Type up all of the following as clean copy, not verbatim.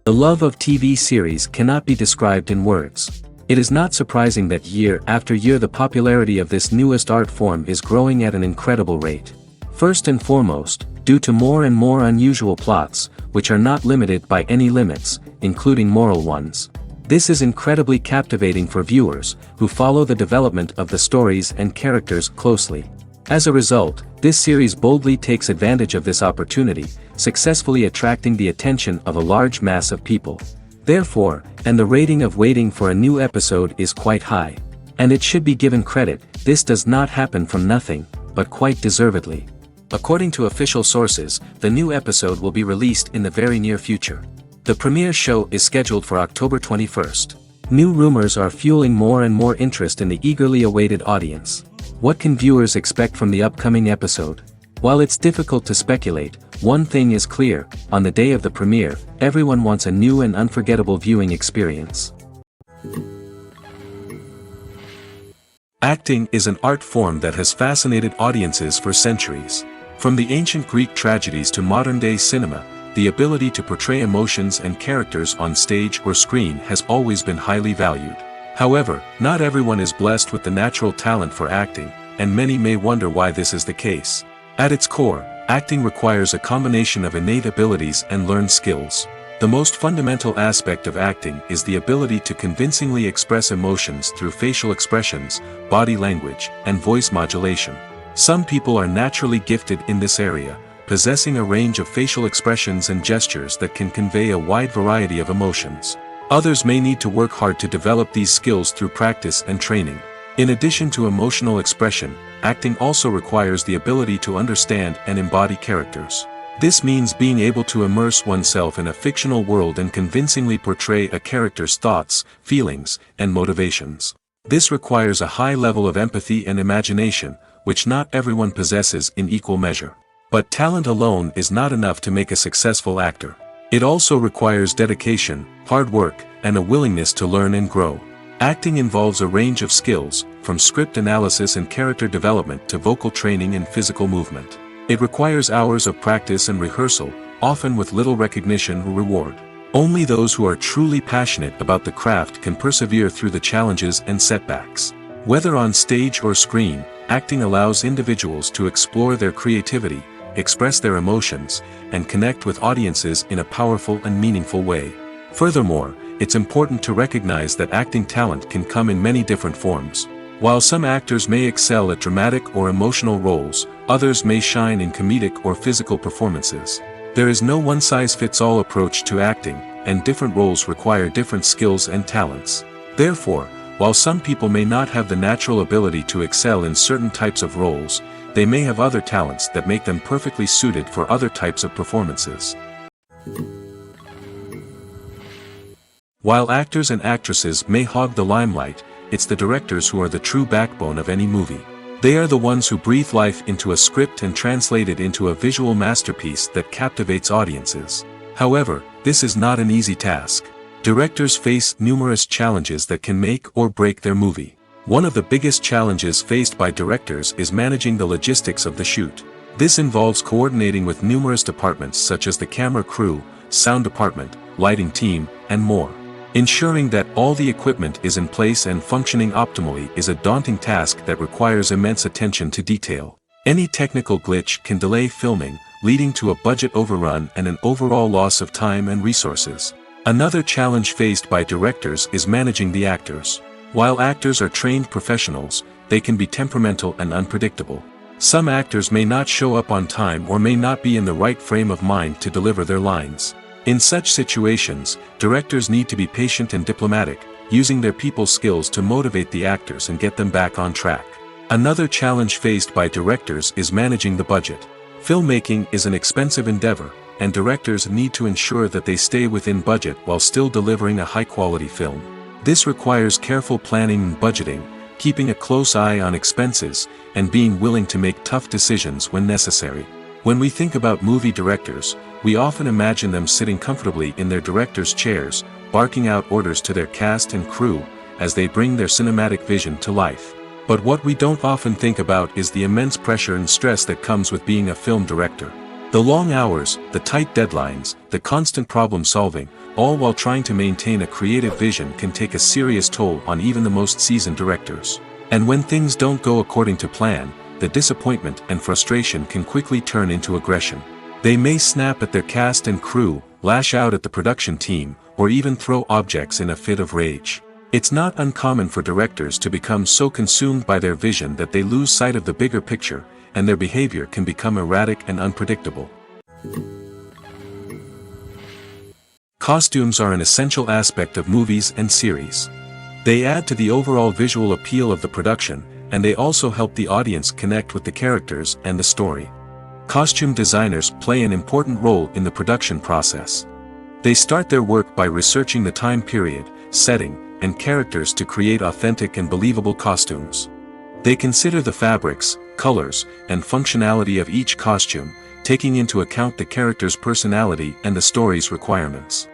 The love of TV series cannot be described in words. It is not surprising that year after year the popularity of this newest art form is growing at an incredible rate. First and foremost, due to more and more unusual plots, which are not limited by any limits, including moral ones. This is incredibly captivating for viewers, who follow the development of the stories and characters closely. As a result, this series boldly takes advantage of this opportunity, successfully attracting the attention of a large mass of people. Therefore, and the rating of waiting for a new episode is quite high. And it should be given credit, this does not happen from nothing, but quite deservedly. According to official sources, the new episode will be released in the very near future. The premiere show is scheduled for October 21st. New rumors are fueling more and more interest in the eagerly awaited audience. What can viewers expect from the upcoming episode? While it's difficult to speculate, one thing is clear: on the day of the premiere, everyone wants a new and unforgettable viewing experience. Acting is an art form that has fascinated audiences for centuries. From the ancient Greek tragedies to modern-day cinema, the ability to portray emotions and characters on stage or screen has always been highly valued. However, not everyone is blessed with the natural talent for acting, and many may wonder why this is the case. At its core, acting requires a combination of innate abilities and learned skills. The most fundamental aspect of acting is the ability to convincingly express emotions through facial expressions, body language, and voice modulation. Some people are naturally gifted in this area, possessing a range of facial expressions and gestures that can convey a wide variety of emotions. Others may need to work hard to develop these skills through practice and training. In addition to emotional expression, acting also requires the ability to understand and embody characters. This means being able to immerse oneself in a fictional world and convincingly portray a character's thoughts, feelings, and motivations. This requires a high level of empathy and imagination, which not everyone possesses in equal measure. But talent alone is not enough to make a successful actor. It also requires dedication, hard work, and a willingness to learn and grow. Acting involves a range of skills, from script analysis and character development to vocal training and physical movement. It requires hours of practice and rehearsal, often with little recognition or reward. Only those who are truly passionate about the craft can persevere through the challenges and setbacks. Whether on stage or screen, acting allows individuals to explore their creativity, express their emotions, and connect with audiences in a powerful and meaningful way. Furthermore, it's important to recognize that acting talent can come in many different forms. While some actors may excel at dramatic or emotional roles, others may shine in comedic or physical performances. There is no one-size-fits-all approach to acting, and different roles require different skills and talents. Therefore, while some people may not have the natural ability to excel in certain types of roles, they may have other talents that make them perfectly suited for other types of performances. While actors and actresses may hog the limelight, it's the directors who are the true backbone of any movie. They are the ones who breathe life into a script and translate it into a visual masterpiece that captivates audiences. However, this is not an easy task. Directors face numerous challenges that can make or break their movie. One of the biggest challenges faced by directors is managing the logistics of the shoot. This involves coordinating with numerous departments such as the camera crew, sound department, lighting team, and more. Ensuring that all the equipment is in place and functioning optimally is a daunting task that requires immense attention to detail. Any technical glitch can delay filming, leading to a budget overrun and an overall loss of time and resources. Another challenge faced by directors is managing the actors. While actors are trained professionals, they can be temperamental and unpredictable. Some actors may not show up on time or may not be in the right frame of mind to deliver their lines. In such situations, directors need to be patient and diplomatic, using their people skills to motivate the actors and get them back on track. Another challenge faced by directors is managing the budget. Filmmaking is an expensive endeavor, and directors need to ensure that they stay within budget while still delivering a high-quality film. This requires careful planning and budgeting, keeping a close eye on expenses, and being willing to make tough decisions when necessary. When we think about movie directors, we often imagine them sitting comfortably in their director's chairs, barking out orders to their cast and crew, as they bring their cinematic vision to life. But what we don't often think about is the immense pressure and stress that comes with being a film director. The long hours, the tight deadlines, the constant problem solving, all while trying to maintain a creative vision can take a serious toll on even the most seasoned directors. And when things don't go according to plan, the disappointment and frustration can quickly turn into aggression. They may snap at their cast and crew, lash out at the production team, or even throw objects in a fit of rage. It's not uncommon for directors to become so consumed by their vision that they lose sight of the bigger picture, and their behavior can become erratic and unpredictable. Costumes are an essential aspect of movies and series. They add to the overall visual appeal of the production, and they also help the audience connect with the characters and the story. Costume designers play an important role in the production process. They start their work by researching the time period, setting, and characters to create authentic and believable costumes. They consider the fabrics, colors, and functionality of each costume, taking into account the character's personality and the story's requirements.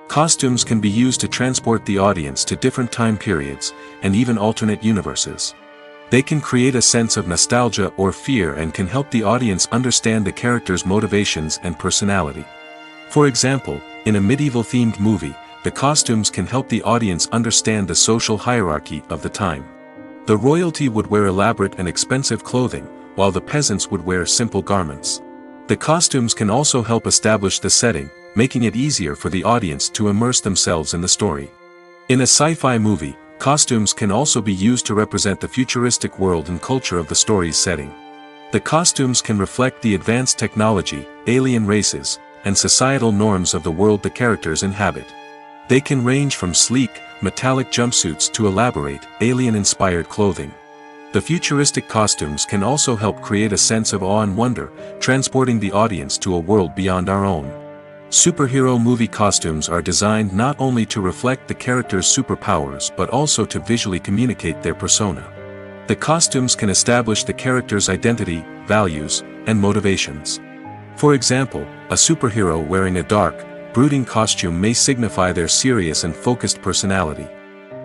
Costumes can be used to transport the audience to different time periods, and even alternate universes. They can create a sense of nostalgia or fear and can help the audience understand the character's motivations and personality. For example, in a medieval-themed movie, the costumes can help the audience understand the social hierarchy of the time. The royalty would wear elaborate and expensive clothing, while the peasants would wear simple garments. The costumes can also help establish the setting, making it easier for the audience to immerse themselves in the story. In a sci-fi movie, costumes can also be used to represent the futuristic world and culture of the story's setting. The costumes can reflect the advanced technology, alien races, and societal norms of the world the characters inhabit. They can range from sleek, metallic jumpsuits to elaborate, alien-inspired clothing. The futuristic costumes can also help create a sense of awe and wonder, transporting the audience to a world beyond our own. Superhero movie costumes are designed not only to reflect the character's superpowers but also to visually communicate their persona. The costumes can establish the character's identity, values, and motivations. For example, a superhero wearing a dark, brooding costume may signify their serious and focused personality.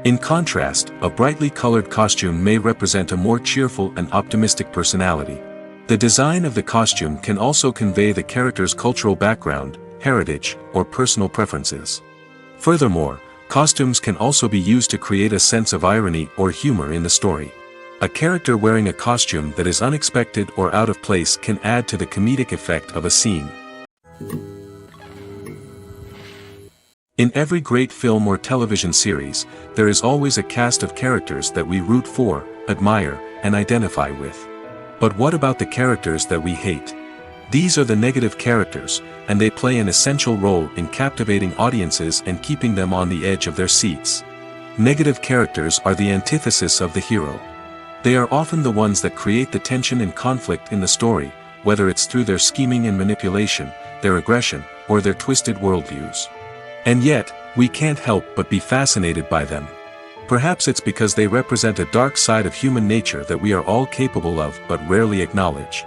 In contrast, a brightly colored costume may represent a more cheerful and optimistic personality. The design of the costume can also convey the character's cultural background, heritage, or personal preferences. Furthermore, costumes can also be used to create a sense of irony or humor in the story. A character wearing a costume that is unexpected or out of place can add to the comedic effect of a scene. In every great film or television series, there is always a cast of characters that we root for, admire, and identify with. But what about the characters that we hate? These are the negative characters, and they play an essential role in captivating audiences and keeping them on the edge of their seats. Negative characters are the antithesis of the hero. They are often the ones that create the tension and conflict in the story, whether it's through their scheming and manipulation, their aggression, or their twisted worldviews. And yet, we can't help but be fascinated by them. Perhaps it's because they represent a dark side of human nature that we are all capable of but rarely acknowledge.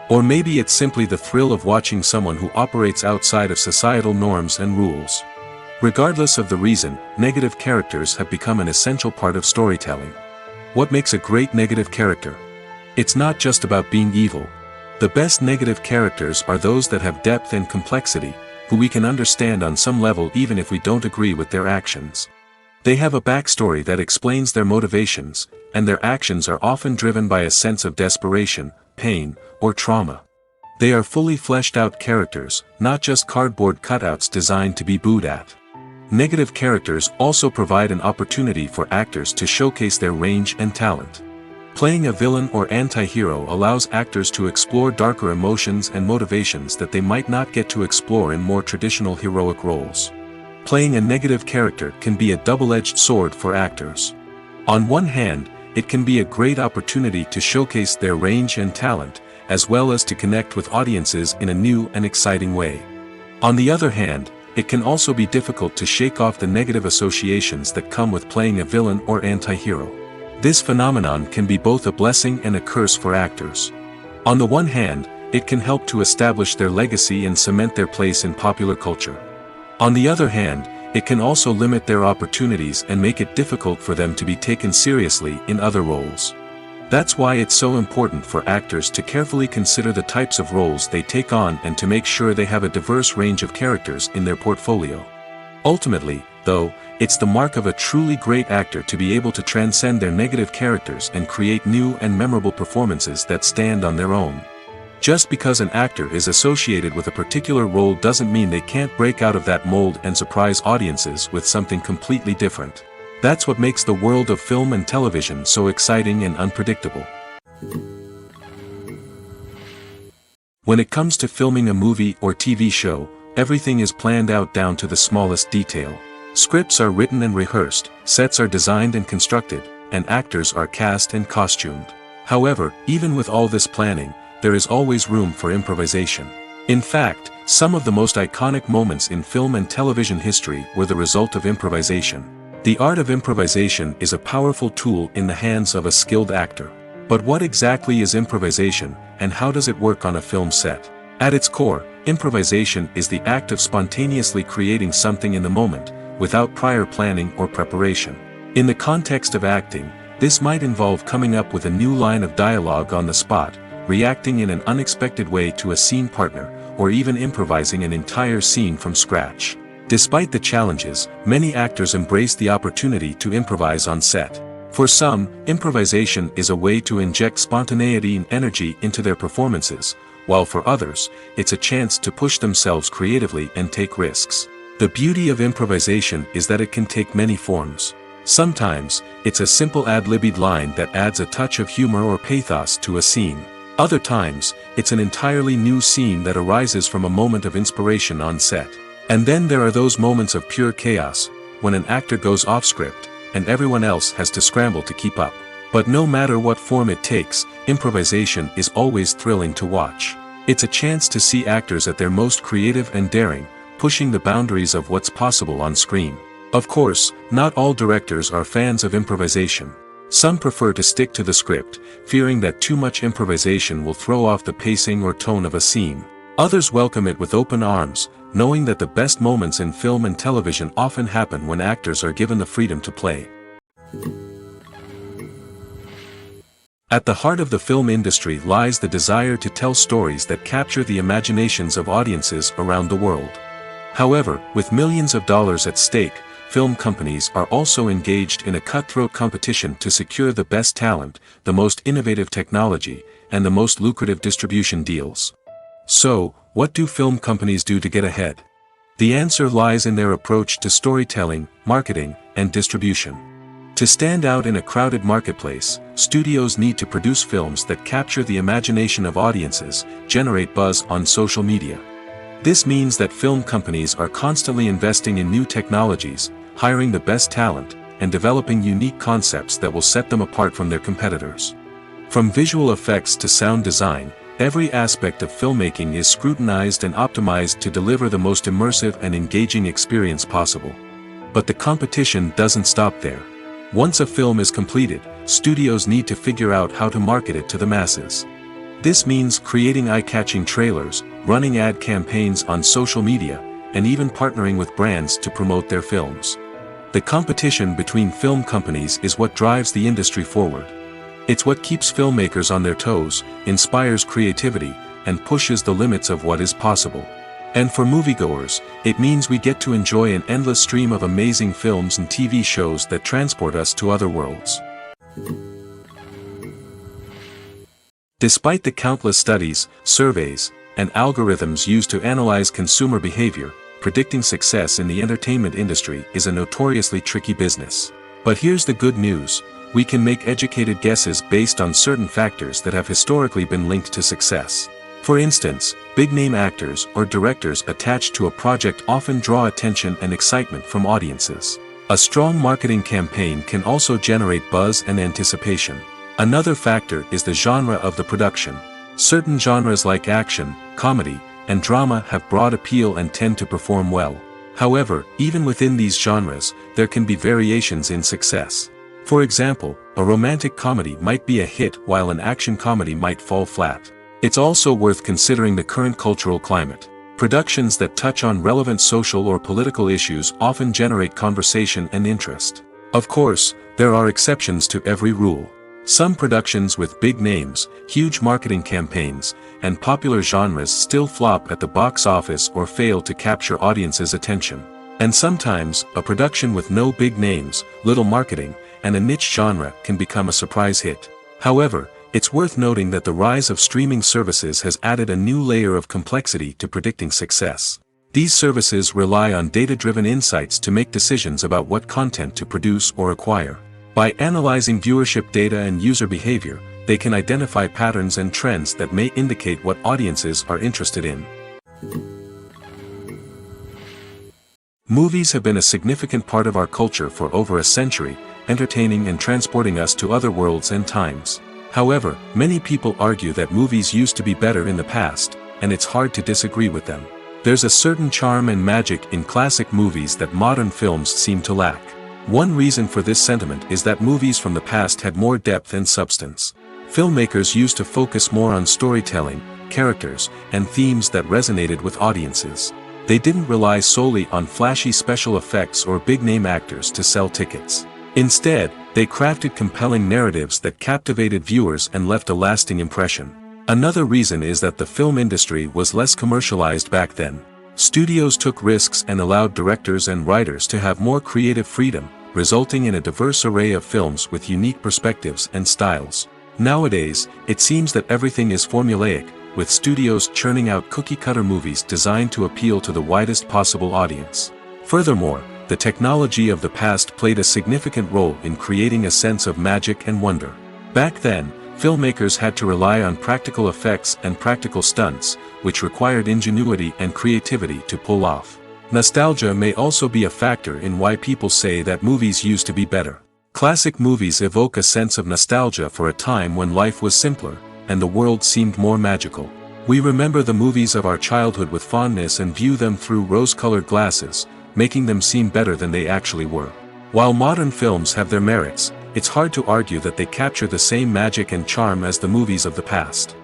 Or maybe it's simply the thrill of watching someone who operates outside of societal norms and rules. Regardless of the reason, negative characters have become an essential part of storytelling. What makes a great negative character? It's not just about being evil. The best negative characters are those that have depth and complexity, who we can understand on some level even if we don't agree with their actions. They have a backstory that explains their motivations, and their actions are often driven by a sense of desperation, pain, or trauma. They are fully fleshed out characters, not just cardboard cutouts designed to be booed at. Negative characters also provide an opportunity for actors to showcase their range and talent. Playing a villain or anti-hero allows actors to explore darker emotions and motivations that they might not get to explore in more traditional heroic roles. Playing a negative character can be a double-edged sword for actors. On one hand, it can be a great opportunity to showcase their range and talent, as well as to connect with audiences in a new and exciting way. On the other hand, it can also be difficult to shake off the negative associations that come with playing a villain or anti-hero. This phenomenon can be both a blessing and a curse for actors. On the one hand, it can help to establish their legacy and cement their place in popular culture. On the other hand, it can also limit their opportunities and make it difficult for them to be taken seriously in other roles. That's why it's so important for actors to carefully consider the types of roles they take on and to make sure they have a diverse range of characters in their portfolio. Ultimately, though, it's the mark of a truly great actor to be able to transcend their negative characters and create new and memorable performances that stand on their own. Just because an actor is associated with a particular role doesn't mean they can't break out of that mold and surprise audiences with something completely different. That's what makes the world of film and television so exciting and unpredictable. When it comes to filming a movie or TV show, everything is planned out down to the smallest detail. Scripts are written and rehearsed, sets are designed and constructed, and actors are cast and costumed. However, even with all this planning, there is always room for improvisation. In fact, some of the most iconic moments in film and television history were the result of improvisation. The art of improvisation is a powerful tool in the hands of a skilled actor. But what exactly is improvisation, and how does it work on a film set? At its core, improvisation is the act of spontaneously creating something in the moment, without prior planning or preparation. In the context of acting, this might involve coming up with a new line of dialogue on the spot, reacting in an unexpected way to a scene partner, or even improvising an entire scene from scratch. Despite the challenges, many actors embrace the opportunity to improvise on set. For some, improvisation is a way to inject spontaneity and energy into their performances, while for others, it's a chance to push themselves creatively and take risks. The beauty of improvisation is that it can take many forms. Sometimes, it's a simple ad-libbed line that adds a touch of humor or pathos to a scene. Other times, it's an entirely new scene that arises from a moment of inspiration on set. And then there are those moments of pure chaos, when an actor goes off script, and everyone else has to scramble to keep up. But no matter what form it takes, improvisation is always thrilling to watch. It's a chance to see actors at their most creative and daring, pushing the boundaries of what's possible on screen. Of course, not all directors are fans of improvisation. Some prefer to stick to the script, fearing that too much improvisation will throw off the pacing or tone of a scene. Others welcome it with open arms, knowing that the best moments in film and television often happen when actors are given the freedom to play. At the heart of the film industry lies the desire to tell stories that capture the imaginations of audiences around the world. However, with millions of dollars at stake, film companies are also engaged in a cutthroat competition to secure the best talent, the most innovative technology, and the most lucrative distribution deals. So, what do film companies do to get ahead? The answer lies in their approach to storytelling, marketing, and distribution. To stand out in a crowded marketplace, studios need to produce films that capture the imagination of audiences, generate buzz on social media. This means that film companies are constantly investing in new technologies, hiring the best talent, and developing unique concepts that will set them apart from their competitors. From visual effects to sound design, every aspect of filmmaking is scrutinized and optimized to deliver the most immersive and engaging experience possible. But the competition doesn't stop there. Once a film is completed, studios need to figure out how to market it to the masses. This means creating eye-catching trailers, running ad campaigns on social media, and even partnering with brands to promote their films. The competition between film companies is what drives the industry forward. It's what keeps filmmakers on their toes, inspires creativity, and pushes the limits of what is possible. And for moviegoers, it means we get to enjoy an endless stream of amazing films and TV shows that transport us to other worlds. Despite the countless studies, surveys, and algorithms used to analyze consumer behavior, predicting success in the entertainment industry is a notoriously tricky business. But here's the good news: we can make educated guesses based on certain factors that have historically been linked to success. For instance, big-name actors or directors attached to a project often draw attention and excitement from audiences. A strong marketing campaign can also generate buzz and anticipation. Another factor is the genre of the production. Certain genres like action, comedy, and drama have broad appeal and tend to perform well. However, even within these genres, there can be variations in success. For example, a romantic comedy might be a hit while an action comedy might fall flat. It's also worth considering the current cultural climate. Productions that touch on relevant social or political issues often generate conversation and interest. Of course, there are exceptions to every rule. Some productions with big names, huge marketing campaigns, and popular genres still flop at the box office or fail to capture audiences' attention. And sometimes, a production with no big names, little marketing, and a niche genre can become a surprise hit. However, it's worth noting that the rise of streaming services has added a new layer of complexity to predicting success. These services rely on data-driven insights to make decisions about what content to produce or acquire. By analyzing viewership data and user behavior, they can identify patterns and trends that may indicate what audiences are interested in. Movies have been a significant part of our culture for over a century, entertaining and transporting us to other worlds and times. However, many people argue that movies used to be better in the past, and it's hard to disagree with them. There's a certain charm and magic in classic movies that modern films seem to lack. One reason for this sentiment is that movies from the past had more depth and substance. Filmmakers used to focus more on storytelling, characters, and themes that resonated with audiences. They didn't rely solely on flashy special effects or big-name actors to sell tickets. Instead, they crafted compelling narratives that captivated viewers and left a lasting impression. Another reason is that the film industry was less commercialized back then. Studios took risks and allowed directors and writers to have more creative freedom, resulting in a diverse array of films with unique perspectives and styles. Nowadays, it seems that everything is formulaic, with studios churning out cookie-cutter movies designed to appeal to the widest possible audience. Furthermore, the technology of the past played a significant role in creating a sense of magic and wonder. Back then, filmmakers had to rely on practical effects and practical stunts, which required ingenuity and creativity to pull off. Nostalgia may also be a factor in why people say that movies used to be better. Classic movies evoke a sense of nostalgia for a time when life was simpler, and the world seemed more magical. We remember the movies of our childhood with fondness and view them through rose-colored glasses, making them seem better than they actually were. While modern films have their merits, it's hard to argue that they capture the same magic and charm as the movies of the past.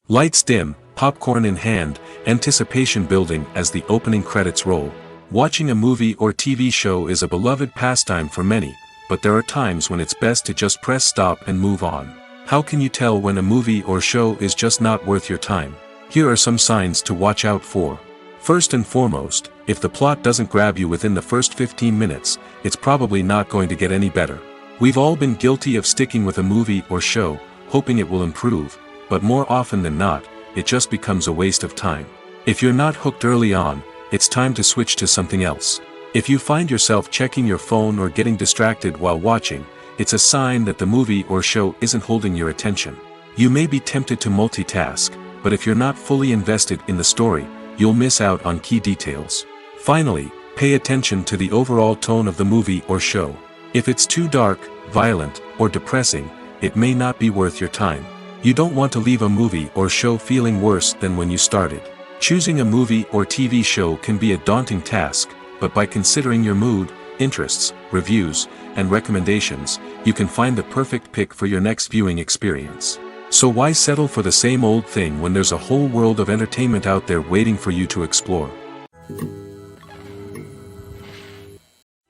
Lights dim, popcorn in hand, anticipation building as the opening credits roll. Watching a movie or TV show is a beloved pastime for many, but there are times when it's best to just press stop and move on. How can you tell when a movie or show is just not worth your time? Here are some signs to watch out for. First and foremost, if the plot doesn't grab you within the first 15 minutes, it's probably not going to get any better. We've all been guilty of sticking with a movie or show, hoping it will improve, but more often than not, it just becomes a waste of time. If you're not hooked early on, it's time to switch to something else. If you find yourself checking your phone or getting distracted while watching, it's a sign that the movie or show isn't holding your attention. You may be tempted to multitask, but if you're not fully invested in the story, you'll miss out on key details. Finally, pay attention to the overall tone of the movie or show. If it's too dark, violent, or depressing, it may not be worth your time. You don't want to leave a movie or show feeling worse than when you started. Choosing a movie or TV show can be a daunting task, but by considering your mood, interests, reviews, and recommendations, you can find the perfect pick for your next viewing experience. So why settle for the same old thing when there's a whole world of entertainment out there waiting for you to explore?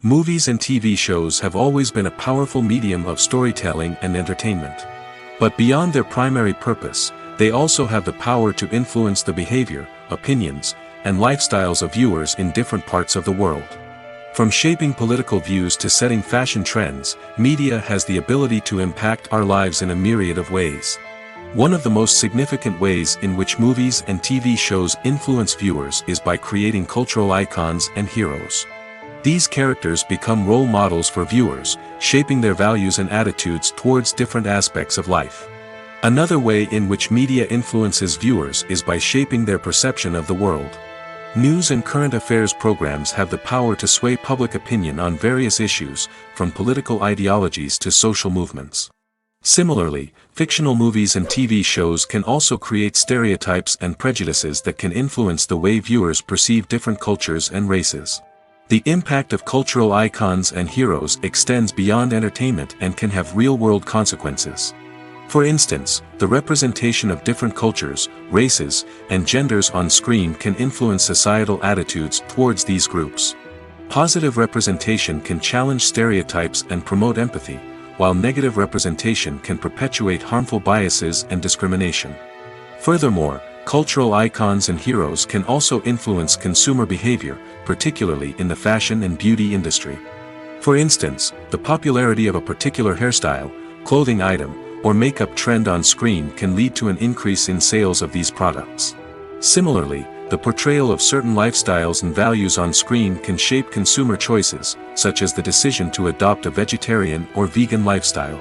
Movies and TV shows have always been a powerful medium of storytelling and entertainment. But beyond their primary purpose, they also have the power to influence the behavior, opinions, and lifestyles of viewers in different parts of the world. From shaping political views to setting fashion trends, media has the ability to impact our lives in a myriad of ways. One of the most significant ways in which movies and TV shows influence viewers is by creating cultural icons and heroes. These characters become role models for viewers, shaping their values and attitudes towards different aspects of life. Another way in which media influences viewers is by shaping their perception of the world. News and current affairs programs have the power to sway public opinion on various issues, from political ideologies to social movements. Similarly, fictional movies and TV shows can also create stereotypes and prejudices that can influence the way viewers perceive different cultures and races. The impact of cultural icons and heroes extends beyond entertainment and can have real-world consequences. For instance, the representation of different cultures, races, and genders on screen can influence societal attitudes towards these groups. Positive representation can challenge stereotypes and promote empathy, while negative representation can perpetuate harmful biases and discrimination. Furthermore, cultural icons and heroes can also influence consumer behavior, particularly in the fashion and beauty industry. For instance, the popularity of a particular hairstyle, clothing item, or makeup trend on screen can lead to an increase in sales of these products. Similarly, the portrayal of certain lifestyles and values on screen can shape consumer choices, such as the decision to adopt a vegetarian or vegan lifestyle.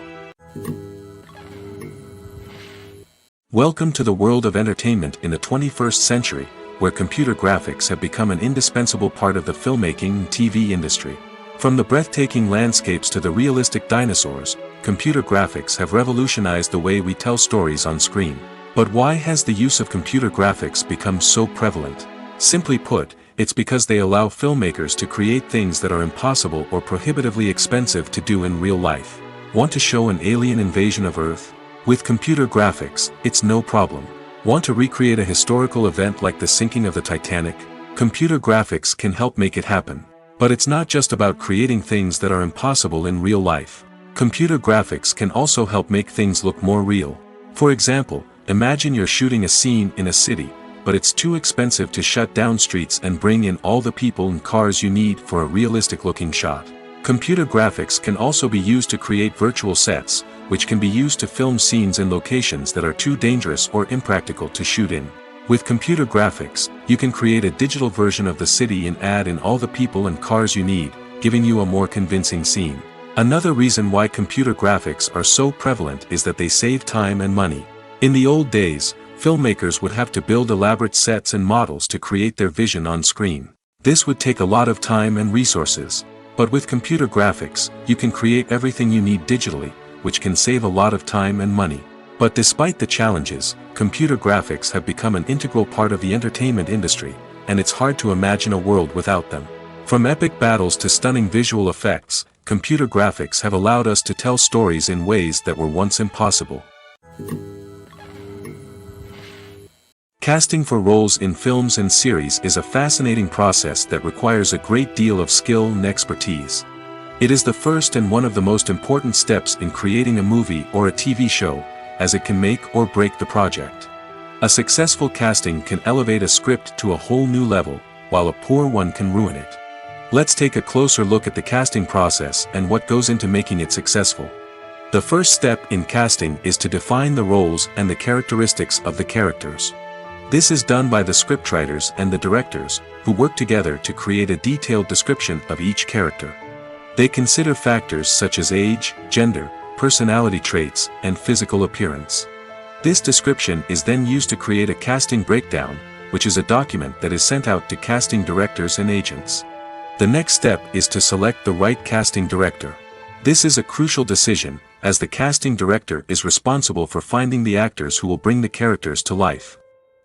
Welcome to the world of entertainment in the 21st century, where computer graphics have become an indispensable part of the filmmaking and TV industry. From the breathtaking landscapes to the realistic dinosaurs, computer graphics have revolutionized the way we tell stories on screen. But why has the use of computer graphics become so prevalent? Simply put, it's because they allow filmmakers to create things that are impossible or prohibitively expensive to do in real life. Want to show an alien invasion of Earth? With computer graphics, it's no problem. Want to recreate a historical event like the sinking of the Titanic? Computer graphics can help make it happen. But it's not just about creating things that are impossible in real life. Computer graphics can also help make things look more real. For example, imagine you're shooting a scene in a city, but it's too expensive to shut down streets and bring in all the people and cars you need for a realistic-looking shot. Computer graphics can also be used to create virtual sets, which can be used to film scenes in locations that are too dangerous or impractical to shoot in. With computer graphics, you can create a digital version of the city and add in all the people and cars you need, giving you a more convincing scene. Another reason why computer graphics are so prevalent is that they save time and money. In the old days, filmmakers would have to build elaborate sets and models to create their vision on screen. This would take a lot of time and resources. But with computer graphics, you can create everything you need digitally, which can save a lot of time and money. But despite the challenges, computer graphics have become an integral part of the entertainment industry, and it's hard to imagine a world without them. From epic battles to stunning visual effects, computer graphics have allowed us to tell stories in ways that were once impossible. Casting for roles in films and series is a fascinating process that requires a great deal of skill and expertise. It is the first and one of the most important steps in creating a movie or a TV show, as it can make or break the project. A successful casting can elevate a script to a whole new level, while a poor one can ruin it. Let's take a closer look at the casting process and what goes into making it successful. The first step in casting is to define the roles and the characteristics of the characters. This is done by the scriptwriters and the directors, who work together to create a detailed description of each character. They consider factors such as age, gender, personality traits, and physical appearance. This description is then used to create a casting breakdown, which is a document that is sent out to casting directors and agents. The next step is to select the right casting director. This is a crucial decision, as the casting director is responsible for finding the actors who will bring the characters to life.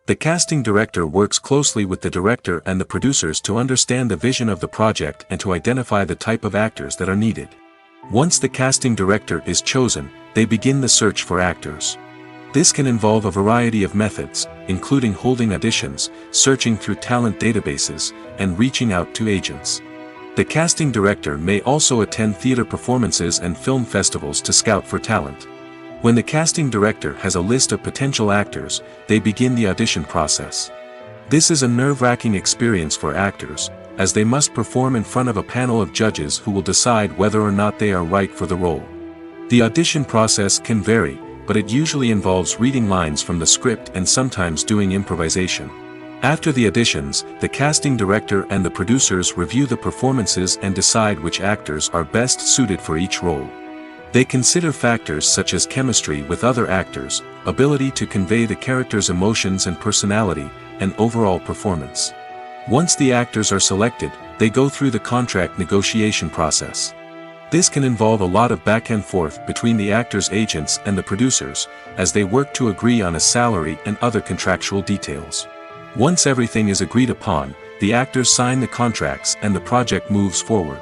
The casting director works closely with the director and the producers to understand the vision of the project and to identify the type of actors that are needed. Once the casting director is chosen, they begin the search for actors. This can involve a variety of methods, including holding auditions, searching through talent databases, and reaching out to agents. The casting director may also attend theater performances and film festivals to scout for talent. When the casting director has a list of potential actors, they begin the audition process. This is a nerve-wracking experience for actors, as they must perform in front of a panel of judges who will decide whether or not they are right for the role. The audition process can vary, but it usually involves reading lines from the script and sometimes doing improvisation. After the auditions, the casting director and the producers review the performances and decide which actors are best suited for each role. They consider factors such as chemistry with other actors, ability to convey the character's emotions and personality, and overall performance. Once the actors are selected, they go through the contract negotiation process. This can involve a lot of back and forth between the actors' agents and the producers, as they work to agree on a salary and other contractual details. Once everything is agreed upon, the actors sign the contracts and the project moves forward.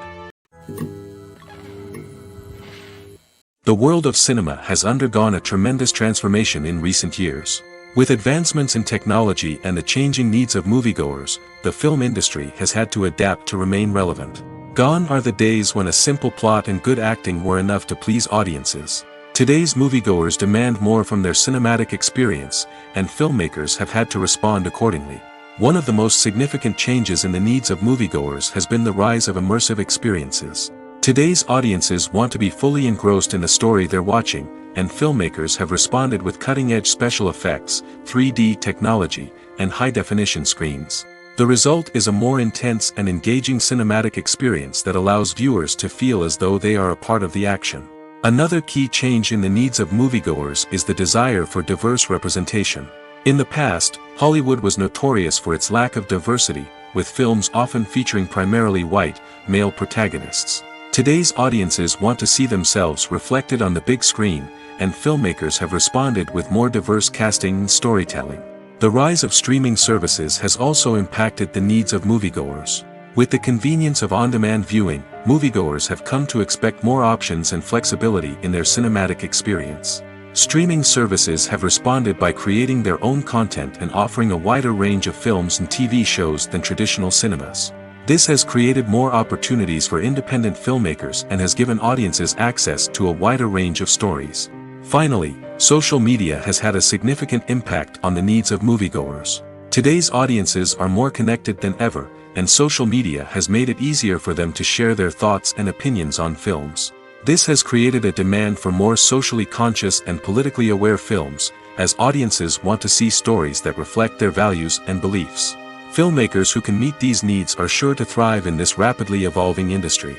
The world of cinema has undergone a tremendous transformation in recent years. With advancements in technology and the changing needs of moviegoers, the film industry has had to adapt to remain relevant. Gone are the days when a simple plot and good acting were enough to please audiences. Today's moviegoers demand more from their cinematic experience, and filmmakers have had to respond accordingly. One of the most significant changes in the needs of moviegoers has been the rise of immersive experiences. Today's audiences want to be fully engrossed in the story they're watching, and filmmakers have responded with cutting-edge special effects, 3D technology, and high-definition screens. The result is a more intense and engaging cinematic experience that allows viewers to feel as though they are a part of the action. Another key change in the needs of moviegoers is the desire for diverse representation. In the past, Hollywood was notorious for its lack of diversity, with films often featuring primarily white, male protagonists. Today's audiences want to see themselves reflected on the big screen, and filmmakers have responded with more diverse casting and storytelling. The rise of streaming services has also impacted the needs of moviegoers. With the convenience of on-demand viewing, moviegoers have come to expect more options and flexibility in their cinematic experience. Streaming services have responded by creating their own content and offering a wider range of films and TV shows than traditional cinemas. This has created more opportunities for independent filmmakers and has given audiences access to a wider range of stories. Finally, social media has had a significant impact on the needs of moviegoers. Today's audiences are more connected than ever, and social media has made it easier for them to share their thoughts and opinions on films. This has created a demand for more socially conscious and politically aware films, as audiences want to see stories that reflect their values and beliefs. Filmmakers who can meet these needs are sure to thrive in this rapidly evolving industry.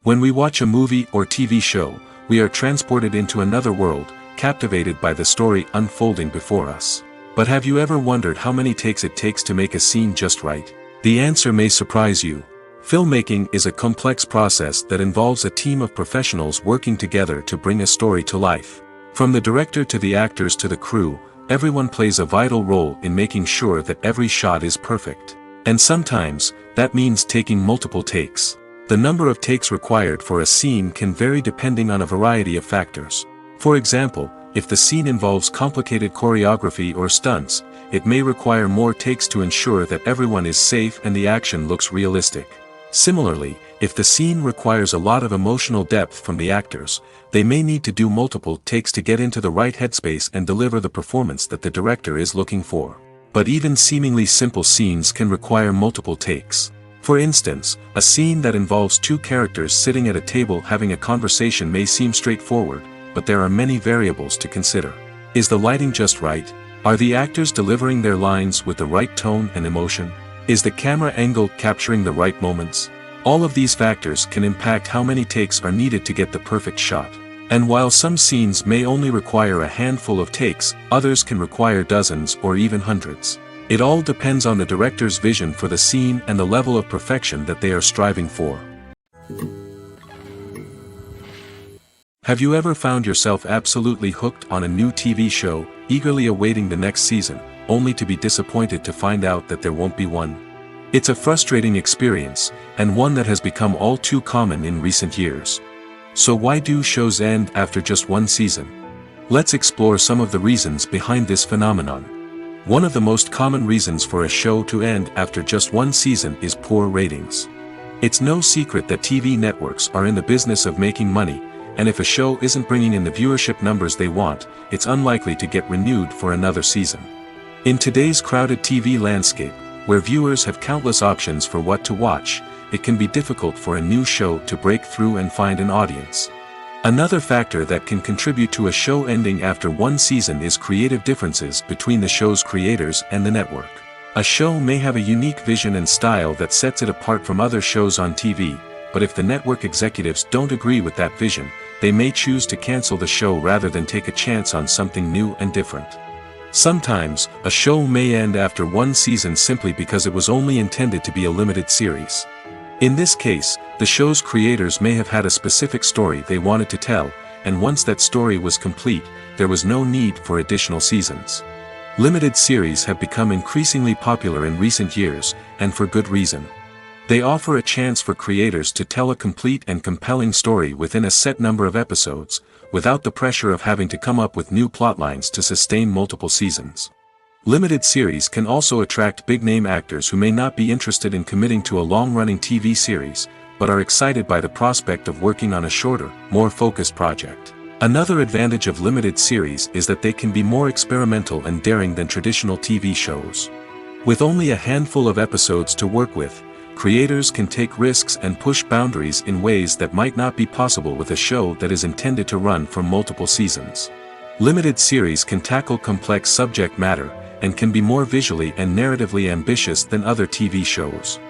When we watch a movie or TV show, we are transported into another world, captivated by the story unfolding before us. But have you ever wondered how many takes it takes to make a scene just right? The answer may surprise you. Filmmaking is a complex process that involves a team of professionals working together to bring a story to life. From the director to the actors to the crew, everyone plays a vital role in making sure that every shot is perfect. And sometimes, that means taking multiple takes. The number of takes required for a scene can vary depending on a variety of factors. For example, if the scene involves complicated choreography or stunts, it may require more takes to ensure that everyone is safe and the action looks realistic. Similarly, if the scene requires a lot of emotional depth from the actors, they may need to do multiple takes to get into the right headspace and deliver the performance that the director is looking for. But even seemingly simple scenes can require multiple takes. For instance, a scene that involves two characters sitting at a table having a conversation may seem straightforward, but there are many variables to consider. Is the lighting just right? Are the actors delivering their lines with the right tone and emotion? Is the camera angle capturing the right moments? All of these factors can impact how many takes are needed to get the perfect shot. And while some scenes may only require a handful of takes, others can require dozens or even hundreds. It all depends on the director's vision for the scene and the level of perfection that they are striving for. Have you ever found yourself absolutely hooked on a new TV show, eagerly awaiting the next season, only to be disappointed to find out that there won't be one? It's a frustrating experience, and one that has become all too common in recent years. So why do shows end after just one season? Let's explore some of the reasons behind this phenomenon. One of the most common reasons for a show to end after just one season is poor ratings. It's no secret that TV networks are in the business of making money, and if a show isn't bringing in the viewership numbers they want, it's unlikely to get renewed for another season. In today's crowded TV landscape, where viewers have countless options for what to watch, it can be difficult for a new show to break through and find an audience. Another factor that can contribute to a show ending after one season is creative differences between the show's creators and the network. A show may have a unique vision and style that sets it apart from other shows on TV, but if the network executives don't agree with that vision, they may choose to cancel the show rather than take a chance on something new and different. Sometimes, a show may end after one season simply because it was only intended to be a limited series. In this case, the show's creators may have had a specific story they wanted to tell, and once that story was complete, there was no need for additional seasons. Limited series have become increasingly popular in recent years, and for good reason. They offer a chance for creators to tell a complete and compelling story within a set number of episodes, without the pressure of having to come up with new plotlines to sustain multiple seasons. Limited series can also attract big-name actors who may not be interested in committing to a long-running TV series, but are excited by the prospect of working on a shorter, more focused project. Another advantage of limited series is that they can be more experimental and daring than traditional TV shows. With only a handful of episodes to work with, creators can take risks and push boundaries in ways that might not be possible with a show that is intended to run for multiple seasons. Limited series can tackle complex subject matter, and can be more visually and narratively ambitious than other TV shows.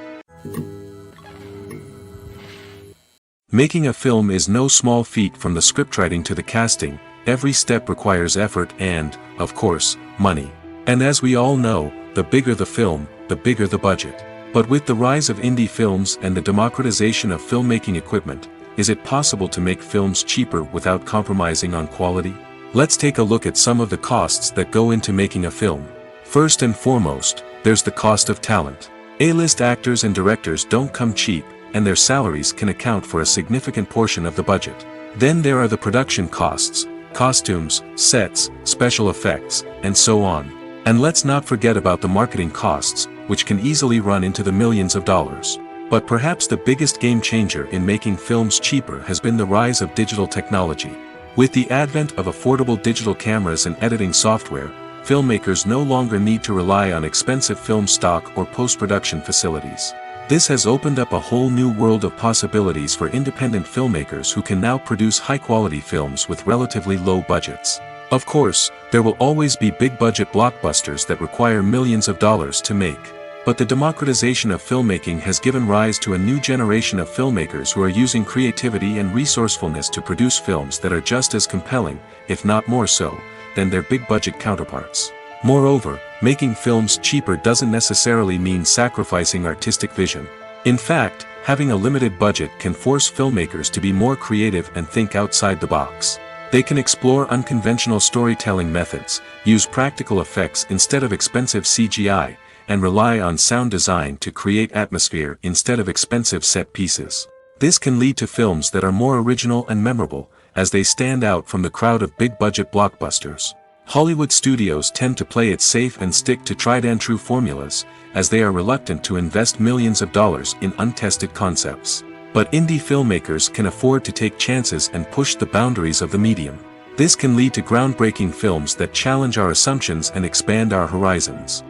Making a film is no small feat. From the scriptwriting to the casting, every step requires effort and, of course, money. And as we all know, the bigger the film, the bigger the budget. But with the rise of indie films and the democratization of filmmaking equipment, is it possible to make films cheaper without compromising on quality? Let's take a look at some of the costs that go into making a film. First and foremost, there's the cost of talent. A-list actors and directors don't come cheap, and their salaries can account for a significant portion of the budget. Then there are the production costs, costumes, sets, special effects, and so on. And let's not forget about the marketing costs, which can easily run into the millions of dollars. But perhaps the biggest game changer in making films cheaper has been the rise of digital technology. With the advent of affordable digital cameras and editing software, filmmakers no longer need to rely on expensive film stock or post-production facilities. This has opened up a whole new world of possibilities for independent filmmakers who can now produce high-quality films with relatively low budgets. Of course, there will always be big-budget blockbusters that require millions of dollars to make. But the democratization of filmmaking has given rise to a new generation of filmmakers who are using creativity and resourcefulness to produce films that are just as compelling, if not more so, than their big-budget counterparts. Moreover, making films cheaper doesn't necessarily mean sacrificing artistic vision. In fact, having a limited budget can force filmmakers to be more creative and think outside the box. They can explore unconventional storytelling methods, use practical effects instead of expensive CGI, and rely on sound design to create atmosphere instead of expensive set pieces. This can lead to films that are more original and memorable, as they stand out from the crowd of big-budget blockbusters. Hollywood studios tend to play it safe and stick to tried-and-true formulas, as they are reluctant to invest millions of dollars in untested concepts. But indie filmmakers can afford to take chances and push the boundaries of the medium. This can lead to groundbreaking films that challenge our assumptions and expand our horizons.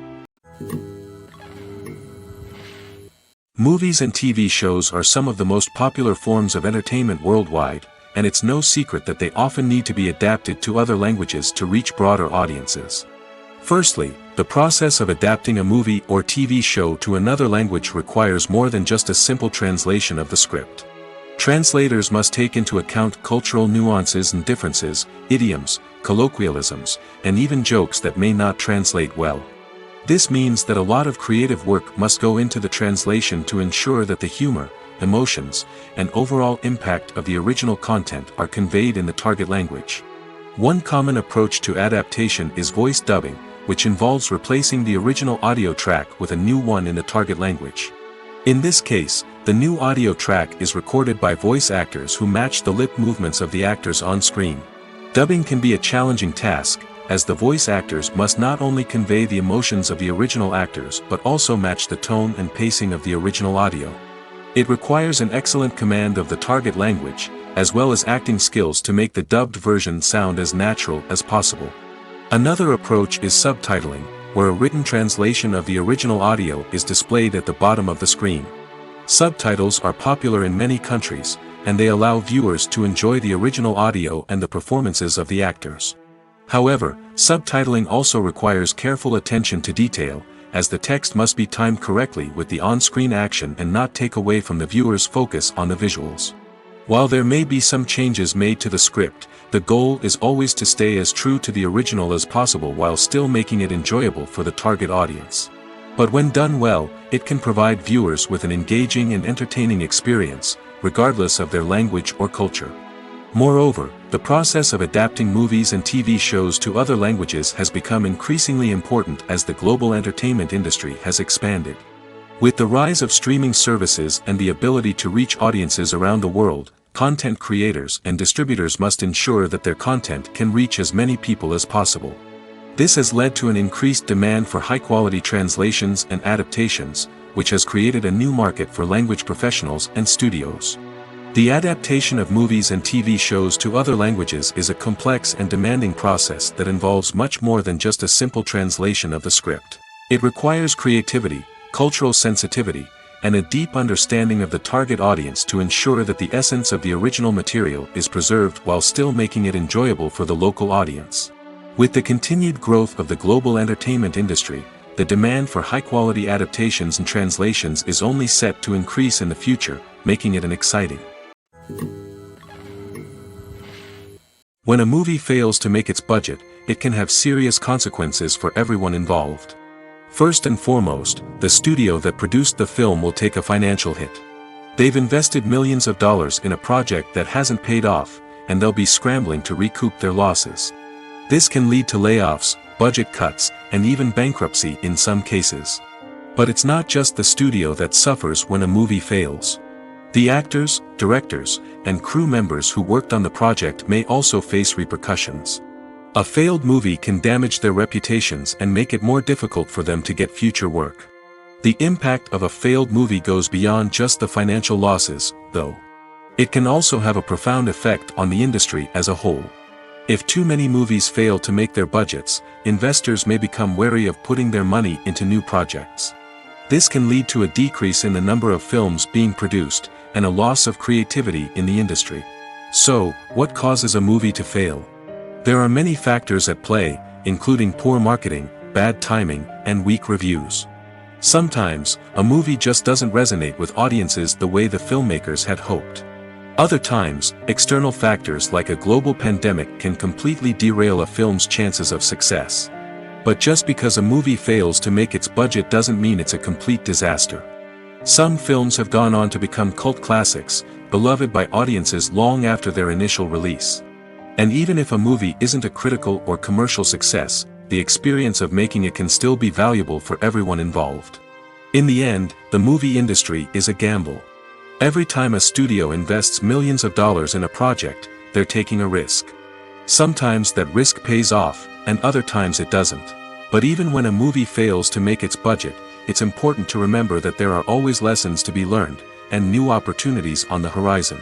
Movies and TV shows are some of the most popular forms of entertainment worldwide, and it's no secret that they often need to be adapted to other languages to reach broader audiences. Firstly, the process of adapting a movie or TV show to another language requires more than just a simple translation of the script. Translators must take into account cultural nuances and differences, idioms, colloquialisms, and even jokes that may not translate well. This means that a lot of creative work must go into the translation to ensure that the humor, emotions, and overall impact of the original content are conveyed in the target language. One common approach to adaptation is voice dubbing, which involves replacing the original audio track with a new one in the target language. In this case, the new audio track is recorded by voice actors who match the lip movements of the actors on screen. Dubbing can be a challenging task, as the voice actors must not only convey the emotions of the original actors but also match the tone and pacing of the original audio. It requires an excellent command of the target language, as well as acting skills to make the dubbed version sound as natural as possible. Another approach is subtitling, where a written translation of the original audio is displayed at the bottom of the screen. Subtitles are popular in many countries, and they allow viewers to enjoy the original audio and the performances of the actors. However, subtitling also requires careful attention to detail, as the text must be timed correctly with the on-screen action and not take away from the viewer's focus on the visuals. While there may be some changes made to the script, the goal is always to stay as true to the original as possible while still making it enjoyable for the target audience. But when done well, it can provide viewers with an engaging and entertaining experience, regardless of their language or culture. Moreover, the process of adapting movies and TV shows to other languages has become increasingly important as the global entertainment industry has expanded. With the rise of streaming services and the ability to reach audiences around the world, content creators and distributors must ensure that their content can reach as many people as possible. This has led to an increased demand for high-quality translations and adaptations, which has created a new market for language professionals and studios. The adaptation of movies and TV shows to other languages is a complex and demanding process that involves much more than just a simple translation of the script. It requires creativity, cultural sensitivity, and a deep understanding of the target audience to ensure that the essence of the original material is preserved while still making it enjoyable for the local audience. With the continued growth of the global entertainment industry, the demand for high-quality adaptations and translations is only set to increase in the future, making it an exciting. When a movie fails to make its budget, it can have serious consequences for everyone involved. First and foremost, the studio that produced the film will take a financial hit. They've invested millions of dollars in a project that hasn't paid off, and they'll be scrambling to recoup their losses. This can lead to layoffs, budget cuts, and even bankruptcy in some cases. But it's not just the studio that suffers when a movie fails. The actors, directors, and crew members who worked on the project may also face repercussions. A failed movie can damage their reputations and make it more difficult for them to get future work. The impact of a failed movie goes beyond just the financial losses, though. It can also have a profound effect on the industry as a whole. If too many movies fail to make their budgets, investors may become wary of putting their money into new projects. This can lead to a decrease in the number of films being produced, and a loss of creativity in the industry. So, what causes a movie to fail? There are many factors at play, including poor marketing, bad timing, and weak reviews. Sometimes, a movie just doesn't resonate with audiences the way the filmmakers had hoped. Other times, external factors like a global pandemic can completely derail a film's chances of success. But just because a movie fails to make its budget doesn't mean it's a complete disaster. Some films have gone on to become cult classics, beloved by audiences long after their initial release. And even if a movie isn't a critical or commercial success, the experience of making it can still be valuable for everyone involved. In the end, the movie industry is a gamble. Every time a studio invests millions of dollars in a project, they're taking a risk. Sometimes that risk pays off, and other times it doesn't. But even when a movie fails to make its budget, it's important to remember that there are always lessons to be learned, and new opportunities on the horizon.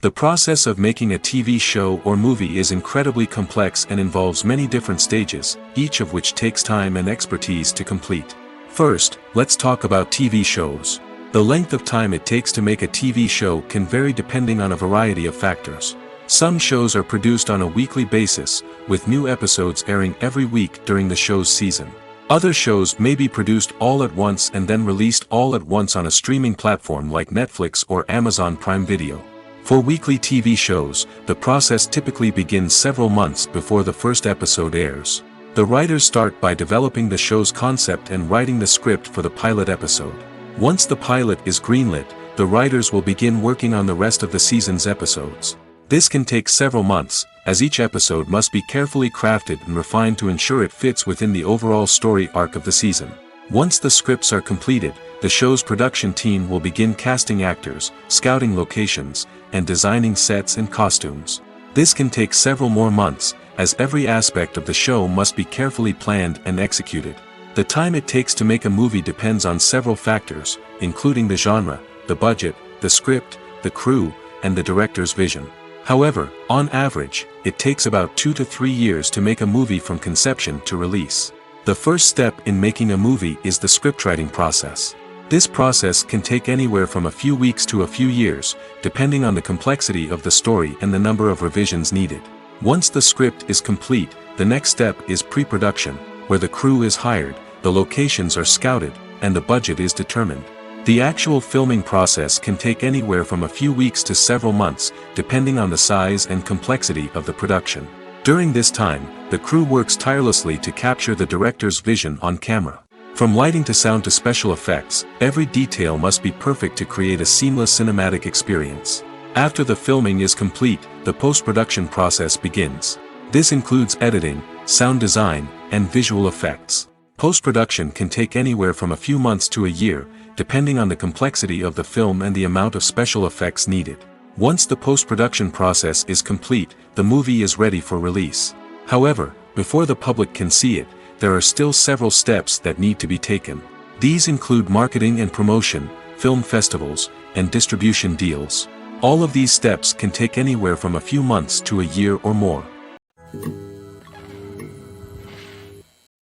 The process of making a TV show or movie is incredibly complex and involves many different stages, each of which takes time and expertise to complete. First, let's talk about TV shows. The length of time it takes to make a TV show can vary depending on a variety of factors. Some shows are produced on a weekly basis, with new episodes airing every week during the show's season. Other shows may be produced all at once and then released all at once on a streaming platform like Netflix or Amazon Prime Video. For weekly TV shows, the process typically begins several months before the first episode airs. The writers start by developing the show's concept and writing the script for the pilot episode. Once the pilot is greenlit, the writers will begin working on the rest of the season's episodes. This can take several months, as each episode must be carefully crafted and refined to ensure it fits within the overall story arc of the season. Once the scripts are completed, the show's production team will begin casting actors, scouting locations, and designing sets and costumes. This can take several more months, as every aspect of the show must be carefully planned and executed. The time it takes to make a movie depends on several factors, including the genre, the budget, the script, the crew, and the director's vision. However, on average, it takes about 2 to 3 years to make a movie from conception to release. The first step in making a movie is the scriptwriting process. This process can take anywhere from a few weeks to a few years, depending on the complexity of the story and the number of revisions needed. Once the script is complete, the next step is pre-production, where the crew is hired, the locations are scouted, and the budget is determined. The actual filming process can take anywhere from a few weeks to several months, depending on the size and complexity of the production. During this time, the crew works tirelessly to capture the director's vision on camera. From lighting to sound to special effects, every detail must be perfect to create a seamless cinematic experience. After the filming is complete, the post-production process begins. This includes editing, sound design, and visual effects. Post-production can take anywhere from a few months to a year, depending on the complexity of the film and the amount of special effects needed. Once the post-production process is complete, the movie is ready for release. However, before the public can see it, there are still several steps that need to be taken. These include marketing and promotion, film festivals, and distribution deals. All of these steps can take anywhere from a few months to a year or more.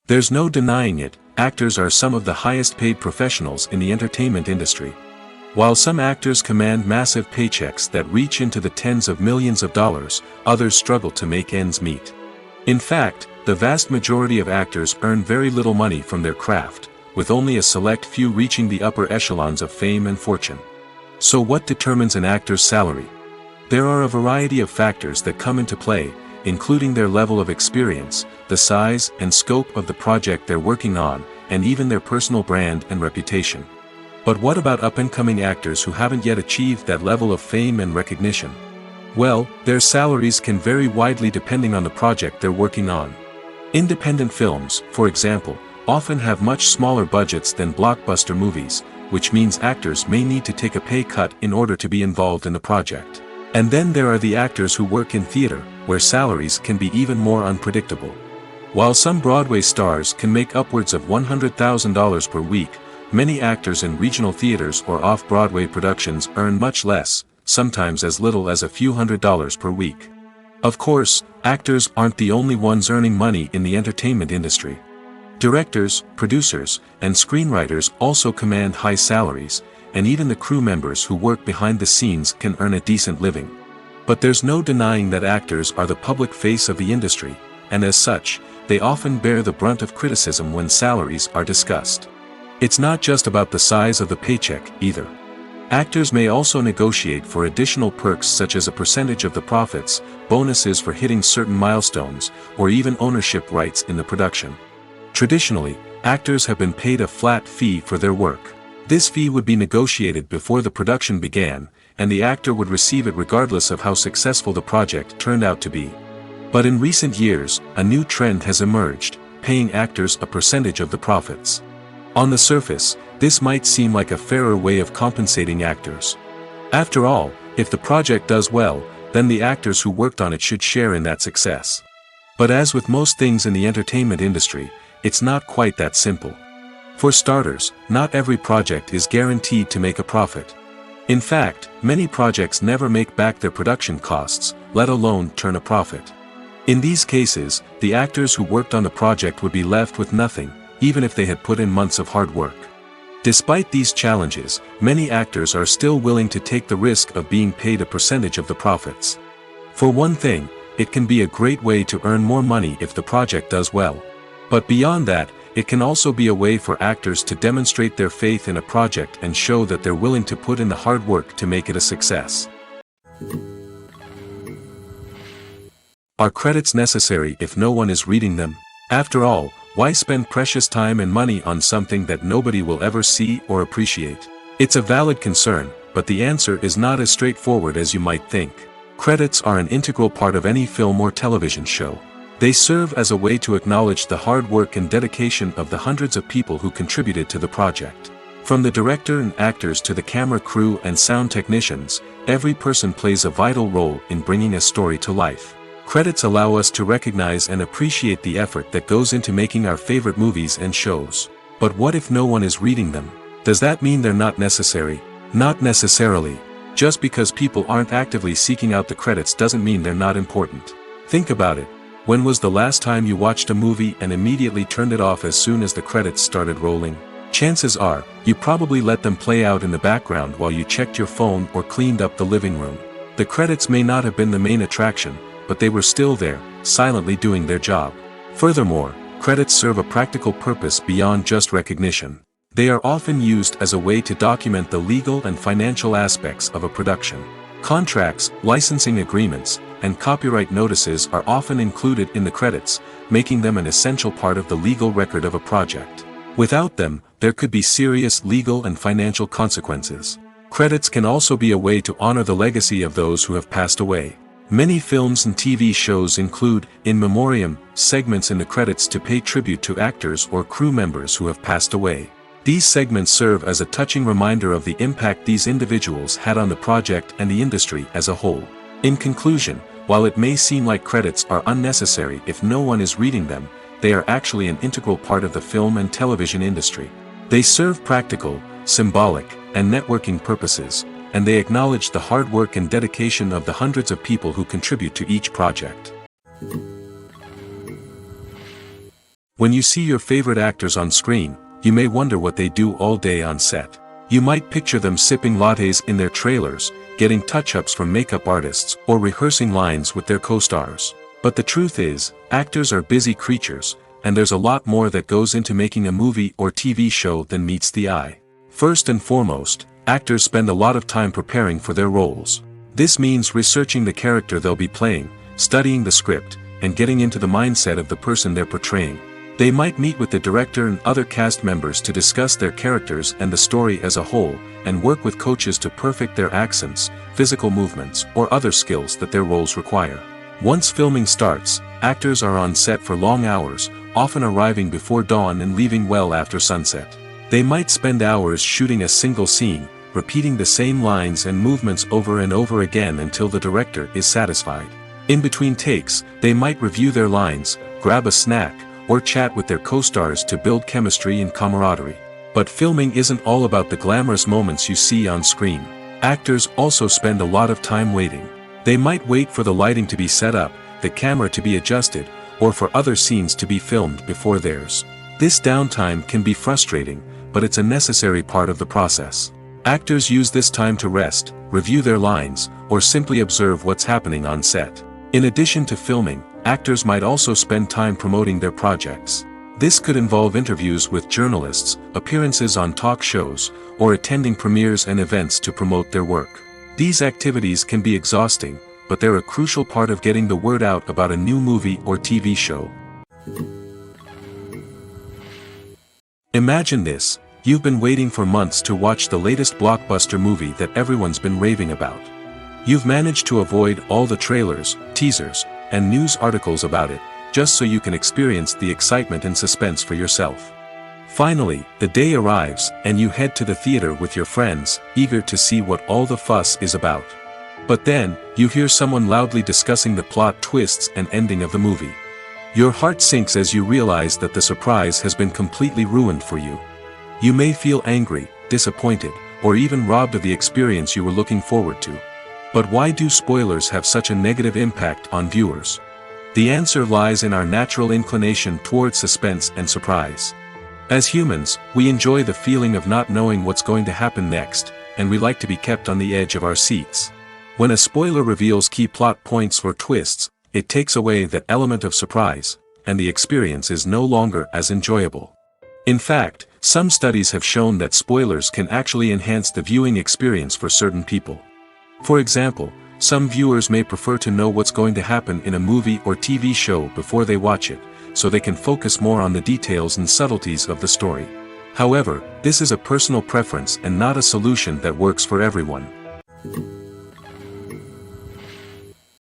There's no denying it, actors are some of the highest paid professionals in the entertainment industry. While some actors command massive paychecks that reach into the tens of millions of dollars, others struggle to make ends meet. In fact, the vast majority of actors earn very little money from their craft, with only a select few reaching the upper echelons of fame and fortune. So what determines an actor's salary? There are a variety of factors that come into play, including their level of experience, the size and scope of the project they're working on, and even their personal brand and reputation. But what about up-and-coming actors who haven't yet achieved that level of fame and recognition? Well, their salaries can vary widely depending on the project they're working on. Independent films, for example, often have much smaller budgets than blockbuster movies, which means actors may need to take a pay cut in order to be involved in the project. And then there are the actors who work in theater, where salaries can be even more unpredictable. While some Broadway stars can make upwards of $100,000 per week, many actors in regional theaters or off-Broadway productions earn much less, sometimes as little as a few $100s per week. Of course, actors aren't the only ones earning money in the entertainment industry. Directors, producers, and screenwriters also command high salaries, and even the crew members who work behind the scenes can earn a decent living. But there's no denying that actors are the public face of the industry, and as such, they often bear the brunt of criticism when salaries are discussed. It's not just about the size of the paycheck, either. Actors may also negotiate for additional perks such as a percentage of the profits, bonuses for hitting certain milestones, or even ownership rights in the production. Traditionally, actors have been paid a flat fee for their work. This fee would be negotiated before the production began, and the actor would receive it regardless of how successful the project turned out to be. But in recent years, a new trend has emerged, paying actors a percentage of the profits. On the surface, this might seem like a fairer way of compensating actors. After all, if the project does well, then the actors who worked on it should share in that success. But as with most things in the entertainment industry, it's not quite that simple. For starters, not every project is guaranteed to make a profit. In fact, many projects never make back their production costs, let alone turn a profit. In these cases, the actors who worked on the project would be left with nothing, even if they had put in months of hard work. Despite these challenges, many actors are still willing to take the risk of being paid a percentage of the profits. For one thing, it can be a great way to earn more money if the project does well. But beyond that, it can also be a way for actors to demonstrate their faith in a project and show that they're willing to put in the hard work to make it a success. Are credits necessary if no one is reading them? After all, why spend precious time and money on something that nobody will ever see or appreciate? It's a valid concern, but the answer is not as straightforward as you might think. Credits are an integral part of any film or television show. They serve as a way to acknowledge the hard work and dedication of the hundreds of people who contributed to the project. From the director and actors to the camera crew and sound technicians, every person plays a vital role in bringing a story to life. Credits allow us to recognize and appreciate the effort that goes into making our favorite movies and shows. But what if no one is reading them? Does that mean they're not necessary? Not necessarily. Just because people aren't actively seeking out the credits doesn't mean they're not important. Think about it. When was the last time you watched a movie and immediately turned it off as soon as the credits started rolling? Chances are, you probably let them play out in the background while you checked your phone or cleaned up the living room. The credits may not have been the main attraction, but they were still there, silently doing their job. Furthermore, credits serve a practical purpose beyond just recognition. They are often used as a way to document the legal and financial aspects of a production. Contracts, licensing agreements, and copyright notices are often included in the credits, making them an essential part of the legal record of a project. Without them, there could be serious legal and financial consequences. Credits can also be a way to honor the legacy of those who have passed away. Many films and TV shows include, in memoriam, segments in the credits to pay tribute to actors or crew members who have passed away. These segments serve as a touching reminder of the impact these individuals had on the project and the industry as a whole. In conclusion, while it may seem like credits are unnecessary if no one is reading them, they are actually an integral part of the film and television industry. They serve practical, symbolic, and networking purposes, and they acknowledge the hard work and dedication of the hundreds of people who contribute to each project. When you see your favorite actors on screen, you may wonder what they do all day on set. You might picture them sipping lattes in their trailers, getting touch-ups from makeup artists, or rehearsing lines with their co-stars. But the truth is, actors are busy creatures, and there's a lot more that goes into making a movie or TV show than meets the eye. First and foremost, actors spend a lot of time preparing for their roles. This means researching the character they'll be playing, studying the script, and getting into the mindset of the person they're portraying. They might meet with the director and other cast members to discuss their characters and the story as a whole, and work with coaches to perfect their accents, physical movements, or other skills that their roles require. Once filming starts, actors are on set for long hours, often arriving before dawn and leaving well after sunset. They might spend hours shooting a single scene, repeating the same lines and movements over and over again until the director is satisfied. In between takes, they might review their lines, grab a snack, or chat with their co-stars to build chemistry and camaraderie. But filming isn't all about the glamorous moments you see on screen. Actors also spend a lot of time waiting. They might wait for the lighting to be set up, the camera to be adjusted, or for other scenes to be filmed before theirs. This downtime can be frustrating, but it's a necessary part of the process. Actors use this time to rest, review their lines, or simply observe what's happening on set. In addition to filming, actors might also spend time promoting their projects. This could involve interviews with journalists, appearances on talk shows, or attending premieres and events to promote their work. These activities can be exhausting, but they're a crucial part of getting the word out about a new movie or TV show. Imagine this: you've been waiting for months to watch the latest blockbuster movie that everyone's been raving about. You've managed to avoid all the trailers, teasers, and news articles about it, just so you can experience the excitement and suspense for yourself. Finally, the day arrives, and you head to the theater with your friends, eager to see what all the fuss is about. But then, you hear someone loudly discussing the plot twists and ending of the movie. Your heart sinks as you realize that the surprise has been completely ruined for you. You may feel angry, disappointed, or even robbed of the experience you were looking forward to. But why do spoilers have such a negative impact on viewers? The answer lies in our natural inclination towards suspense and surprise. As humans, we enjoy the feeling of not knowing what's going to happen next, and we like to be kept on the edge of our seats. When a spoiler reveals key plot points or twists, it takes away that element of surprise, and the experience is no longer as enjoyable. In fact, some studies have shown that spoilers can actually enhance the viewing experience for certain people. For example, some viewers may prefer to know what's going to happen in a movie or TV show before they watch it, so they can focus more on the details and subtleties of the story. However, this is a personal preference and not a solution that works for everyone.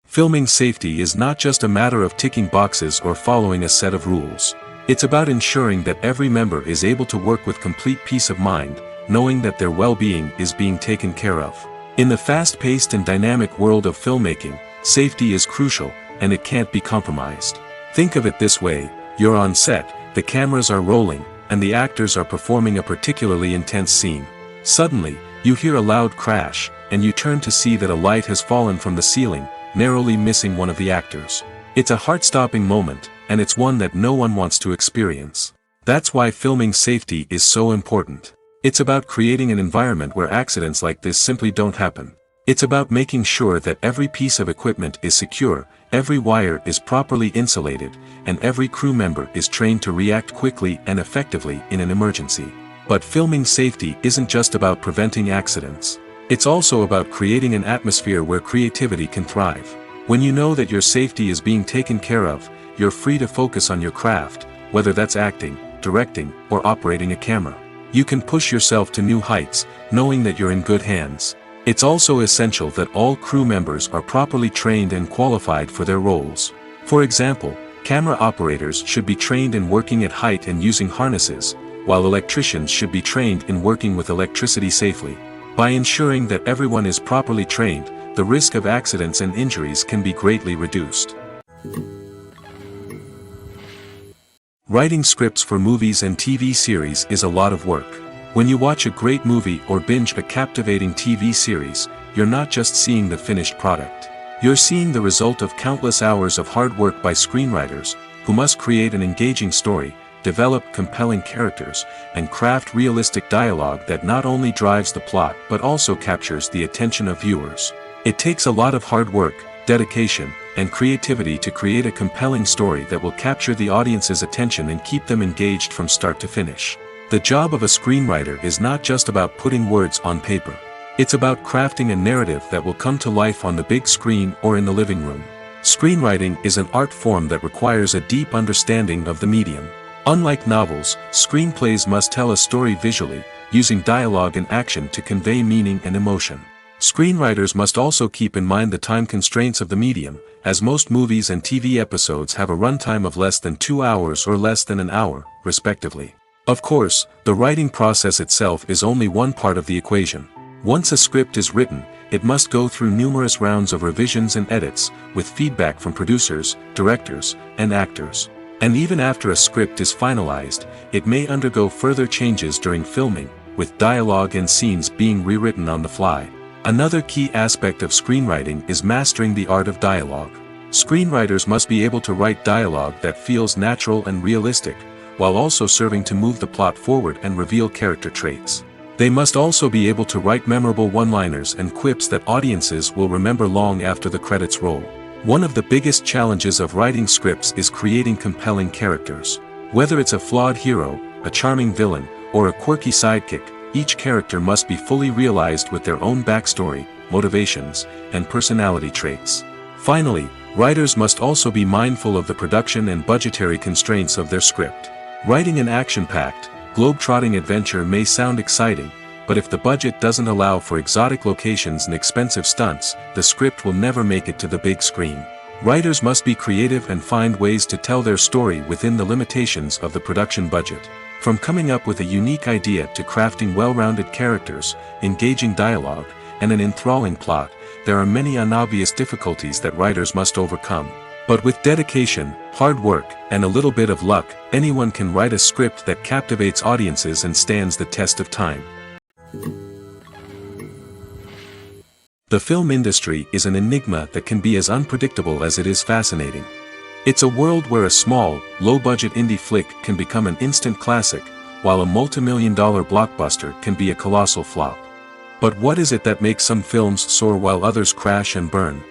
Filming safety is not just a matter of ticking boxes or following a set of rules. It's about ensuring that every member is able to work with complete peace of mind, knowing that their well-being is being taken care of. In the fast-paced and dynamic world of filmmaking, safety is crucial, and it can't be compromised. Think of it this way: you're on set, the cameras are rolling, and the actors are performing a particularly intense scene. Suddenly, you hear a loud crash, and you turn to see that a light has fallen from the ceiling, narrowly missing one of the actors. It's a heart-stopping moment, and it's one that no one wants to experience. That's why filming safety is so important. It's about creating an environment where accidents like this simply don't happen. It's about making sure that every piece of equipment is secure, every wire is properly insulated, and every crew member is trained to react quickly and effectively in an emergency. But filming safety isn't just about preventing accidents. It's also about creating an atmosphere where creativity can thrive. When you know that your safety is being taken care of, you're free to focus on your craft, whether that's acting, directing, or operating a camera. You can push yourself to new heights, knowing that you're in good hands. It's also essential that all crew members are properly trained and qualified for their roles. For example, camera operators should be trained in working at height and using harnesses, while electricians should be trained in working with electricity safely. By ensuring that everyone is properly trained, the risk of accidents and injuries can be greatly reduced. Writing scripts for movies and TV series is a lot of work. When you watch a great movie or binge a captivating TV series, you're not just seeing the finished product. You're seeing the result of countless hours of hard work by screenwriters, who must create an engaging story, develop compelling characters, and craft realistic dialogue that not only drives the plot but also captures the attention of viewers. It takes a lot of hard work, dedication, and creativity to create a compelling story that will capture the audience's attention and keep them engaged from start to finish. The job of a screenwriter is not just about putting words on paper. It's about crafting a narrative that will come to life on the big screen or in the living room. Screenwriting is an art form that requires a deep understanding of the medium. Unlike novels, screenplays must tell a story visually, using dialogue and action to convey meaning and emotion. Screenwriters must also keep in mind the time constraints of the medium, as most movies and TV episodes have a runtime of less than 2 hours or less than an hour, respectively. Of course, the writing process itself is only one part of the equation. Once a script is written, it must go through numerous rounds of revisions and edits, with feedback from producers, directors, and actors. And even after a script is finalized, it may undergo further changes during filming, with dialogue and scenes being rewritten on the fly. Another key aspect of screenwriting is mastering the art of dialogue. Screenwriters must be able to write dialogue that feels natural and realistic, while also serving to move the plot forward and reveal character traits. They must also be able to write memorable one-liners and quips that audiences will remember long after the credits roll. One of the biggest challenges of writing scripts is creating compelling characters. Whether it's a flawed hero, a charming villain, or a quirky sidekick, each character must be fully realized with their own backstory, motivations, and personality traits. Finally, writers must also be mindful of the production and budgetary constraints of their script. Writing an action-packed, globe-trotting adventure may sound exciting, but if the budget doesn't allow for exotic locations and expensive stunts, the script will never make it to the big screen. Writers must be creative and find ways to tell their story within the limitations of the production budget. From coming up with a unique idea to crafting well-rounded characters, engaging dialogue, and an enthralling plot, there are many unobvious difficulties that writers must overcome. But with dedication, hard work, and a little bit of luck, anyone can write a script that captivates audiences and stands the test of time. The film industry is an enigma that can be as unpredictable as it is fascinating. It's a world where a small, low-budget indie flick can become an instant classic, while a multi-million-dollar blockbuster can be a colossal flop. But what is it that makes some films soar while others crash and burn?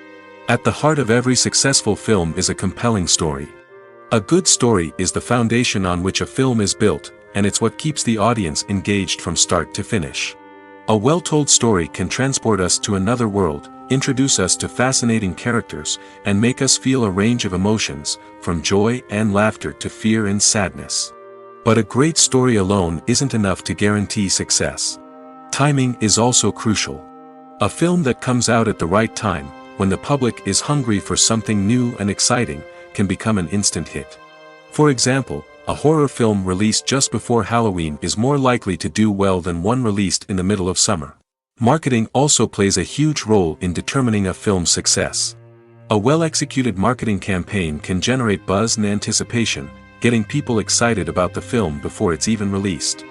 At the heart of every successful film is a compelling story. A good story is the foundation on which a film is built, and it's what keeps the audience engaged from start to finish. A well-told story can transport us to another world, introduce us to fascinating characters, and make us feel a range of emotions, from joy and laughter to fear and sadness. But a great story alone isn't enough to guarantee success. Timing is also crucial. A film that comes out at the right time, when the public is hungry for something new and exciting, can become an instant hit. For example, a horror film released just before Halloween is more likely to do well than one released in the middle of summer. Marketing also plays a huge role in determining a film's success. A well-executed marketing campaign can generate buzz and anticipation, getting people excited about the film before it's even released.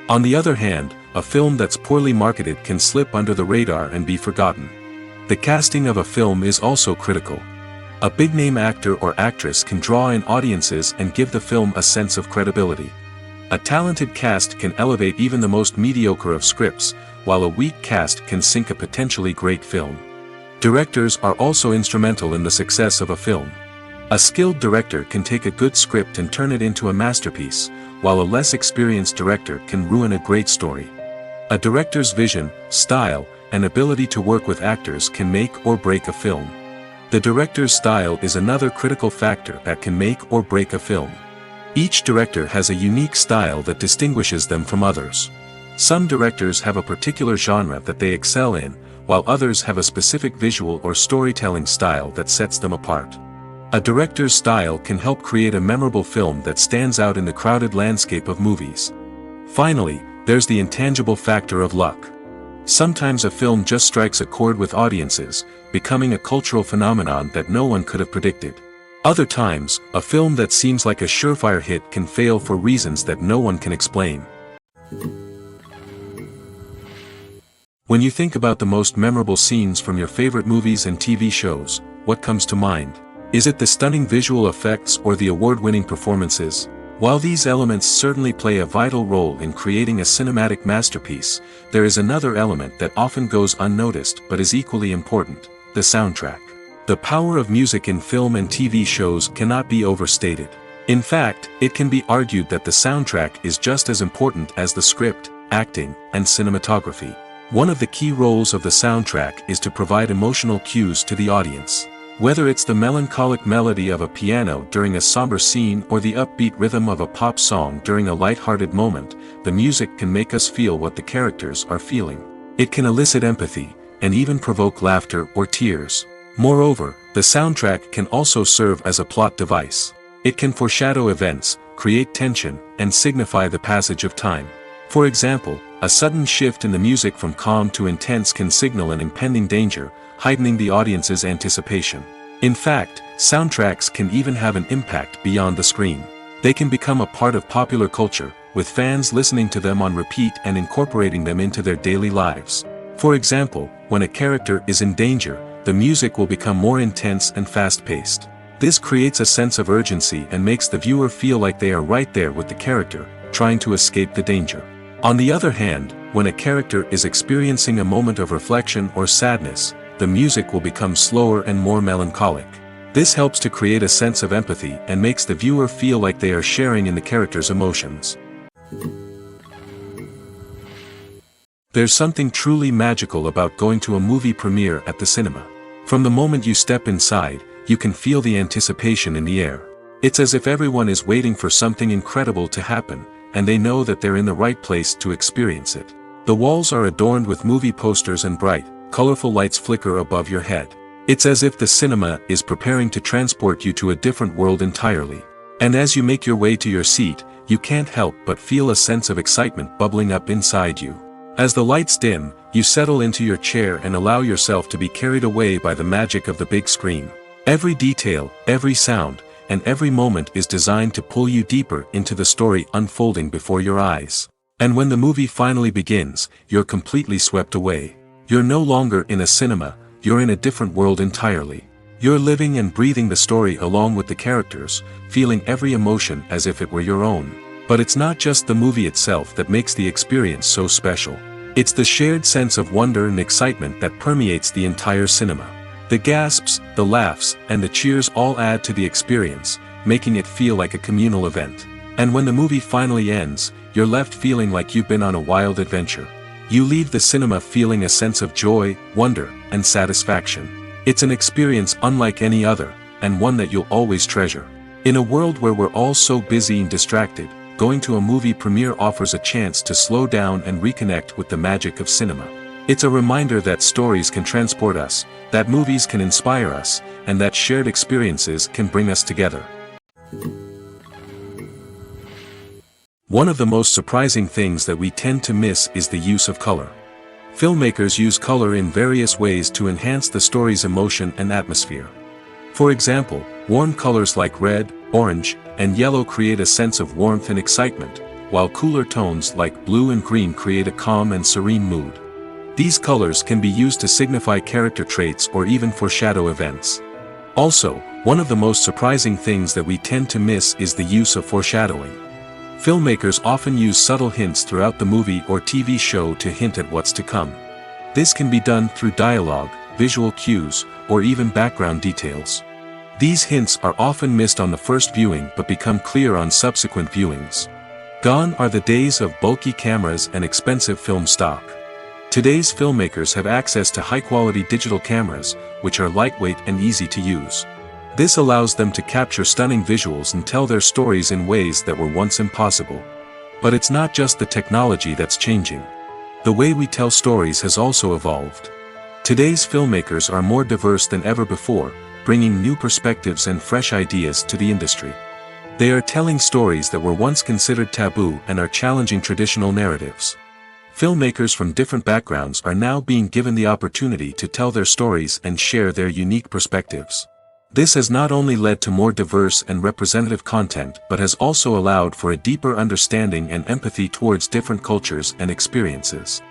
On the other hand, a film that's poorly marketed can slip under the radar and be forgotten. The casting of a film is also critical. A big-name actor or actress can draw in audiences and give the film a sense of credibility. A talented cast can elevate even the most mediocre of scripts, while a weak cast can sink a potentially great film. Directors are also instrumental in the success of a film. A skilled director can take a good script and turn it into a masterpiece, while a less experienced director can ruin a great story. A director's vision, style, and ability to work with actors can make or break a film. The director's style is another critical factor that can make or break a film. Each director has a unique style that distinguishes them from others. Some directors have a particular genre that they excel in, while others have a specific visual or storytelling style that sets them apart. A director's style can help create a memorable film that stands out in the crowded landscape of movies. Finally, there's the intangible factor of luck. Sometimes a film just strikes a chord with audiences, becoming a cultural phenomenon that no one could have predicted. Other times, a film that seems like a surefire hit can fail for reasons that no one can explain. When you think about the most memorable scenes from your favorite movies and TV shows, what comes to mind? Is it the stunning visual effects or the award-winning performances? While these elements certainly play a vital role in creating a cinematic masterpiece, there is another element that often goes unnoticed but is equally important: the soundtrack. The power of music in film and TV shows cannot be overstated. In fact, it can be argued that the soundtrack is just as important as the script, acting, and cinematography. One of the key roles of the soundtrack is to provide emotional cues to the audience. Whether it's the melancholic melody of a piano during a somber scene or the upbeat rhythm of a pop song during a light-hearted moment, the music can make us feel what the characters are feeling. It can elicit empathy, and even provoke laughter or tears. Moreover, the soundtrack can also serve as a plot device. It can foreshadow events, create tension, and signify the passage of time. For example, a sudden shift in the music from calm to intense can signal an impending danger, heightening the audience's anticipation. In fact, soundtracks can even have an impact beyond the screen. They can become a part of popular culture, with fans listening to them on repeat and incorporating them into their daily lives. For example, when a character is in danger, the music will become more intense and fast-paced. This creates a sense of urgency and makes the viewer feel like they are right there with the character, trying to escape the danger. On the other hand, when a character is experiencing a moment of reflection or sadness, the music will become slower and more melancholic. This helps to create a sense of empathy and makes the viewer feel like they are sharing in the character's emotions. There's something truly magical about going to a movie premiere at the cinema. From the moment you step inside, you can feel the anticipation in the air. It's as if everyone is waiting for something incredible to happen, and they know that they're in the right place to experience it. The walls are adorned with movie posters and bright, colorful lights flicker above your head. It's as if the cinema is preparing to transport you to a different world entirely. And as you make your way to your seat, you can't help but feel a sense of excitement bubbling up inside you. As the lights dim, you settle into your chair and allow yourself to be carried away by the magic of the big screen. Every detail, every sound, and every moment is designed to pull you deeper into the story unfolding before your eyes. And when the movie finally begins, you're completely swept away. You're no longer in a cinema, you're in a different world entirely. You're living and breathing the story along with the characters, feeling every emotion as if it were your own. But it's not just the movie itself that makes the experience so special. It's the shared sense of wonder and excitement that permeates the entire cinema. The gasps, the laughs, and the cheers all add to the experience, making it feel like a communal event. And when the movie finally ends, you're left feeling like you've been on a wild adventure. You leave the cinema feeling a sense of joy, wonder, and satisfaction. It's an experience unlike any other, and one that you'll always treasure. In a world where we're all so busy and distracted, going to a movie premiere offers a chance to slow down and reconnect with the magic of cinema. It's a reminder that stories can transport us, that movies can inspire us, and that shared experiences can bring us together. One of the most surprising things that we tend to miss is the use of color. Filmmakers use color in various ways to enhance the story's emotion and atmosphere. For example, warm colors like red, orange, and yellow create a sense of warmth and excitement, while cooler tones like blue and green create a calm and serene mood. These colors can be used to signify character traits or even foreshadow events. Also, one of the most surprising things that we tend to miss is the use of foreshadowing. Filmmakers often use subtle hints throughout the movie or TV show to hint at what's to come. This can be done through dialogue, visual cues, or even background details. These hints are often missed on the first viewing but become clear on subsequent viewings. Gone are the days of bulky cameras and expensive film stock. Today's filmmakers have access to high-quality digital cameras, which are lightweight and easy to use. This allows them to capture stunning visuals and tell their stories in ways that were once impossible. But it's not just the technology that's changing. The way we tell stories has also evolved. Today's filmmakers are more diverse than ever before, bringing new perspectives and fresh ideas to the industry. They are telling stories that were once considered taboo and are challenging traditional narratives. Filmmakers from different backgrounds are now being given the opportunity to tell their stories and share their unique perspectives. This has not only led to more diverse and representative content but has also allowed for a deeper understanding and empathy towards different cultures and experiences.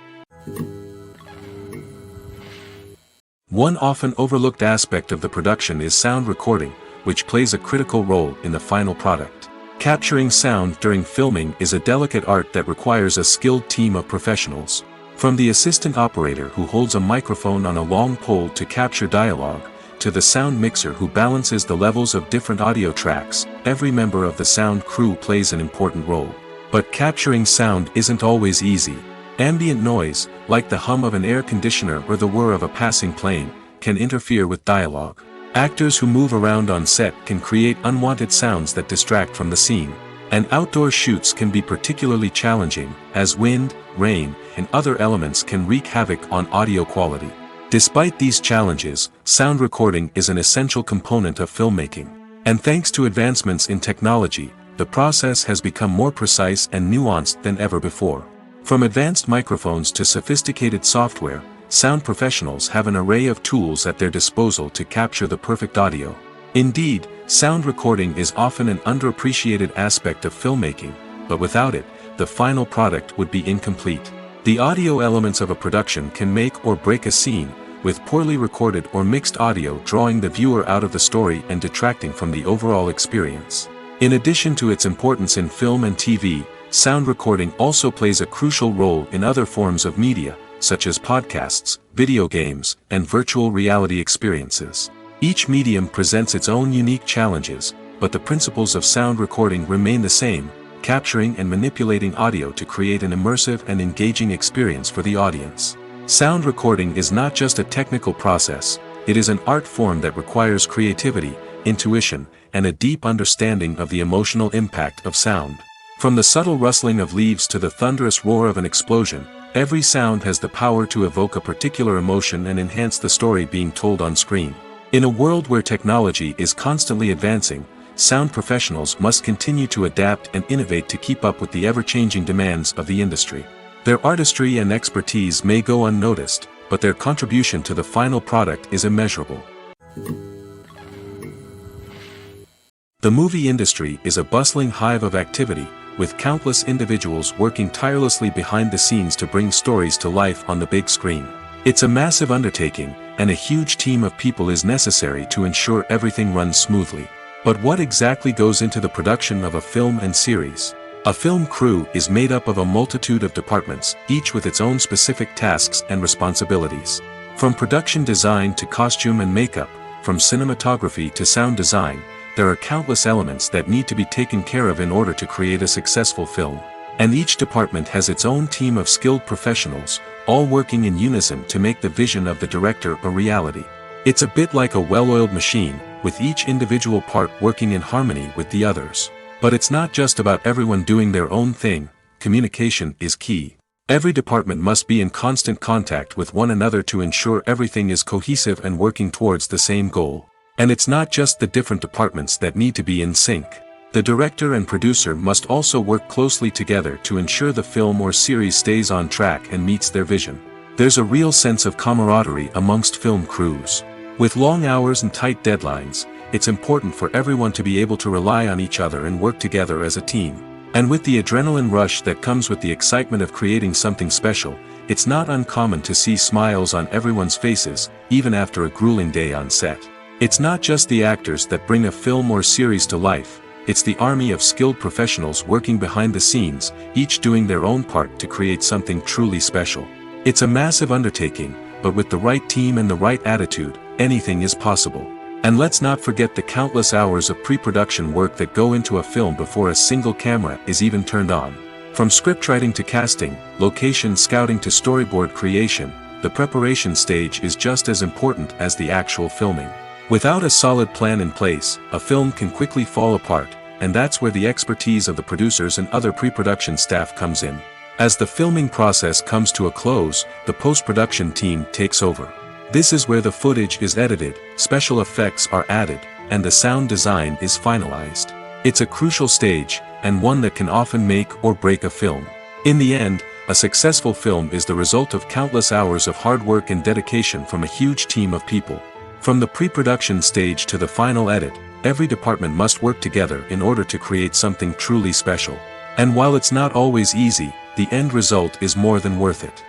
One often overlooked aspect of the production is sound recording, which plays a critical role in the final product. Capturing sound during filming is a delicate art that requires a skilled team of professionals. From the assistant operator who holds a microphone on a long pole to capture dialogue, to the sound mixer who balances the levels of different audio tracks, every member of the sound crew plays an important role. But capturing sound isn't always easy. Ambient noise, like the hum of an air conditioner or the whir of a passing plane, can interfere with dialogue. Actors who move around on set can create unwanted sounds that distract from the scene. And outdoor shoots can be particularly challenging, as wind, rain, and other elements can wreak havoc on audio quality. Despite these challenges, sound recording is an essential component of filmmaking. And thanks to advancements in technology, the process has become more precise and nuanced than ever before. From advanced microphones to sophisticated software, sound professionals have an array of tools at their disposal to capture the perfect audio. Indeed, sound recording is often an underappreciated aspect of filmmaking, but without it, the final product would be incomplete. The audio elements of a production can make or break a scene, with poorly recorded or mixed audio drawing the viewer out of the story and detracting from the overall experience. In addition to its importance in film and TV, sound recording also plays a crucial role in other forms of media, such as podcasts, video games, and virtual reality experiences. Each medium presents its own unique challenges, but the principles of sound recording remain the same, capturing and manipulating audio to create an immersive and engaging experience for the audience. Sound recording is not just a technical process, it is an art form that requires creativity, intuition, and a deep understanding of the emotional impact of sound. From the subtle rustling of leaves to the thunderous roar of an explosion, every sound has the power to evoke a particular emotion and enhance the story being told on screen. In a world where technology is constantly advancing, sound professionals must continue to adapt and innovate to keep up with the ever-changing demands of the industry. Their artistry and expertise may go unnoticed, but their contribution to the final product is immeasurable. The movie industry is a bustling hive of activity, with countless individuals working tirelessly behind the scenes to bring stories to life on the big screen. It's a massive undertaking, and a huge team of people is necessary to ensure everything runs smoothly. But what exactly goes into the production of a film and series? A film crew is made up of a multitude of departments, each with its own specific tasks and responsibilities. From production design to costume and makeup, from cinematography to sound design, there are countless elements that need to be taken care of in order to create a successful film. And each department has its own team of skilled professionals, all working in unison to make the vision of the director a reality. It's a bit like a well-oiled machine, with each individual part working in harmony with the others. But it's not just about everyone doing their own thing, communication is key. Every department must be in constant contact with one another to ensure everything is cohesive and working towards the same goal. And it's not just the different departments that need to be in sync. The director and producer must also work closely together to ensure the film or series stays on track and meets their vision. There's a real sense of camaraderie amongst film crews. With long hours and tight deadlines, it's important for everyone to be able to rely on each other and work together as a team. And with the adrenaline rush that comes with the excitement of creating something special, it's not uncommon to see smiles on everyone's faces, even after a grueling day on set. It's not just the actors that bring a film or series to life, it's the army of skilled professionals working behind the scenes, each doing their own part to create something truly special. It's a massive undertaking, but with the right team and the right attitude, anything is possible. And let's not forget the countless hours of pre-production work that go into a film before a single camera is even turned on. From scriptwriting to casting, location scouting to storyboard creation, the preparation stage is just as important as the actual filming. Without a solid plan in place, a film can quickly fall apart, and that's where the expertise of the producers and other pre-production staff comes in. As the filming process comes to a close, the post-production team takes over. This is where the footage is edited, special effects are added, and the sound design is finalized. It's a crucial stage, and one that can often make or break a film. In the end, a successful film is the result of countless hours of hard work and dedication from a huge team of people. From the pre-production stage to the final edit, every department must work together in order to create something truly special. And while it's not always easy, the end result is more than worth it.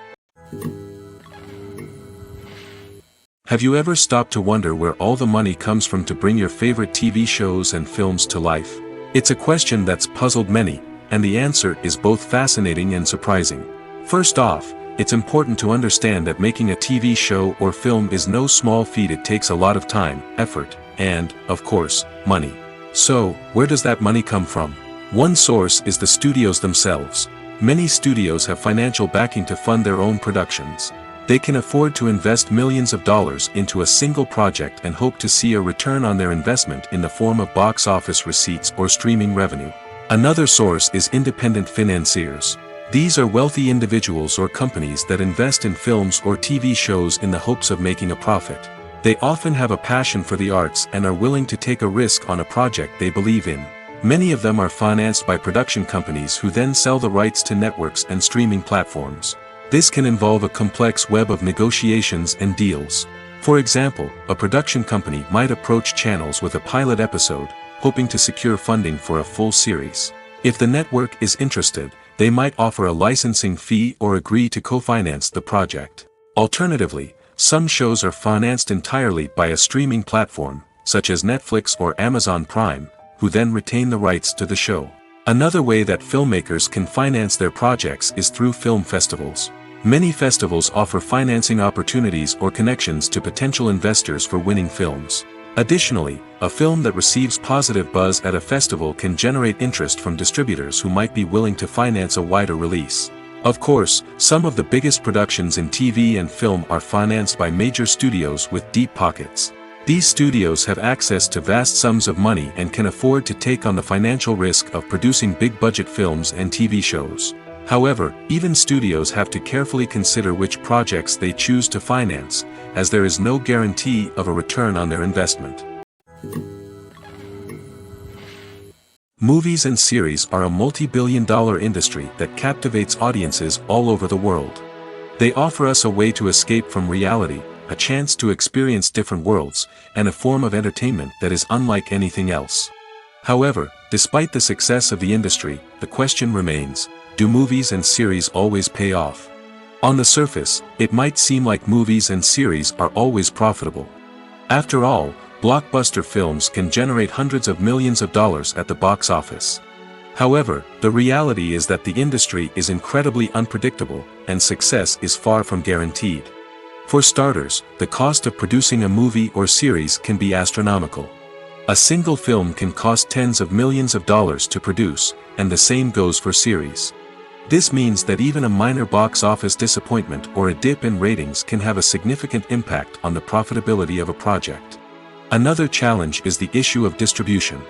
Have you ever stopped to wonder where all the money comes from to bring your favorite TV shows and films to life? It's a question that's puzzled many, and the answer is both fascinating and surprising. First off, it's important to understand that making a TV show or film is no small feat. It takes a lot of time, effort, and, of course, money. So, where does that money come from? One source is the studios themselves. Many studios have financial backing to fund their own productions. They can afford to invest millions of dollars into a single project and hope to see a return on their investment in the form of box office receipts or streaming revenue. Another source is independent financiers. These are wealthy individuals or companies that invest in films or TV shows in the hopes of making a profit. They often have a passion for the arts and are willing to take a risk on a project they believe in. Many of them are financed by production companies who then sell the rights to networks and streaming platforms. This can involve a complex web of negotiations and deals. For example, a production company might approach channels with a pilot episode, hoping to secure funding for a full series. If the network is interested, they might offer a licensing fee or agree to co-finance the project. Alternatively, some shows are financed entirely by a streaming platform, such as Netflix or Amazon Prime, who then retain the rights to the show. Another way that filmmakers can finance their projects is through film festivals. Many festivals offer financing opportunities or connections to potential investors for winning films. Additionally, a film that receives positive buzz at a festival can generate interest from distributors who might be willing to finance a wider release. Of course, some of the biggest productions in TV and film are financed by major studios with deep pockets. These studios have access to vast sums of money and can afford to take on the financial risk of producing big-budget films and TV shows. However, even studios have to carefully consider which projects they choose to finance, as there is no guarantee of a return on their investment. Movies and series are a multi-billion-dollar industry that captivates audiences all over the world. They offer us a way to escape from reality, a chance to experience different worlds, and a form of entertainment that is unlike anything else. However, despite the success of the industry, the question remains: do movies and series always pay off? On the surface, it might seem like movies and series are always profitable. After all, blockbuster films can generate hundreds of millions of dollars at the box office. However, the reality is that the industry is incredibly unpredictable, and success is far from guaranteed. For starters, the cost of producing a movie or series can be astronomical. A single film can cost tens of millions of dollars to produce, and the same goes for series. This means that even a minor box office disappointment or a dip in ratings can have a significant impact on the profitability of a project. Another challenge is the issue of distribution.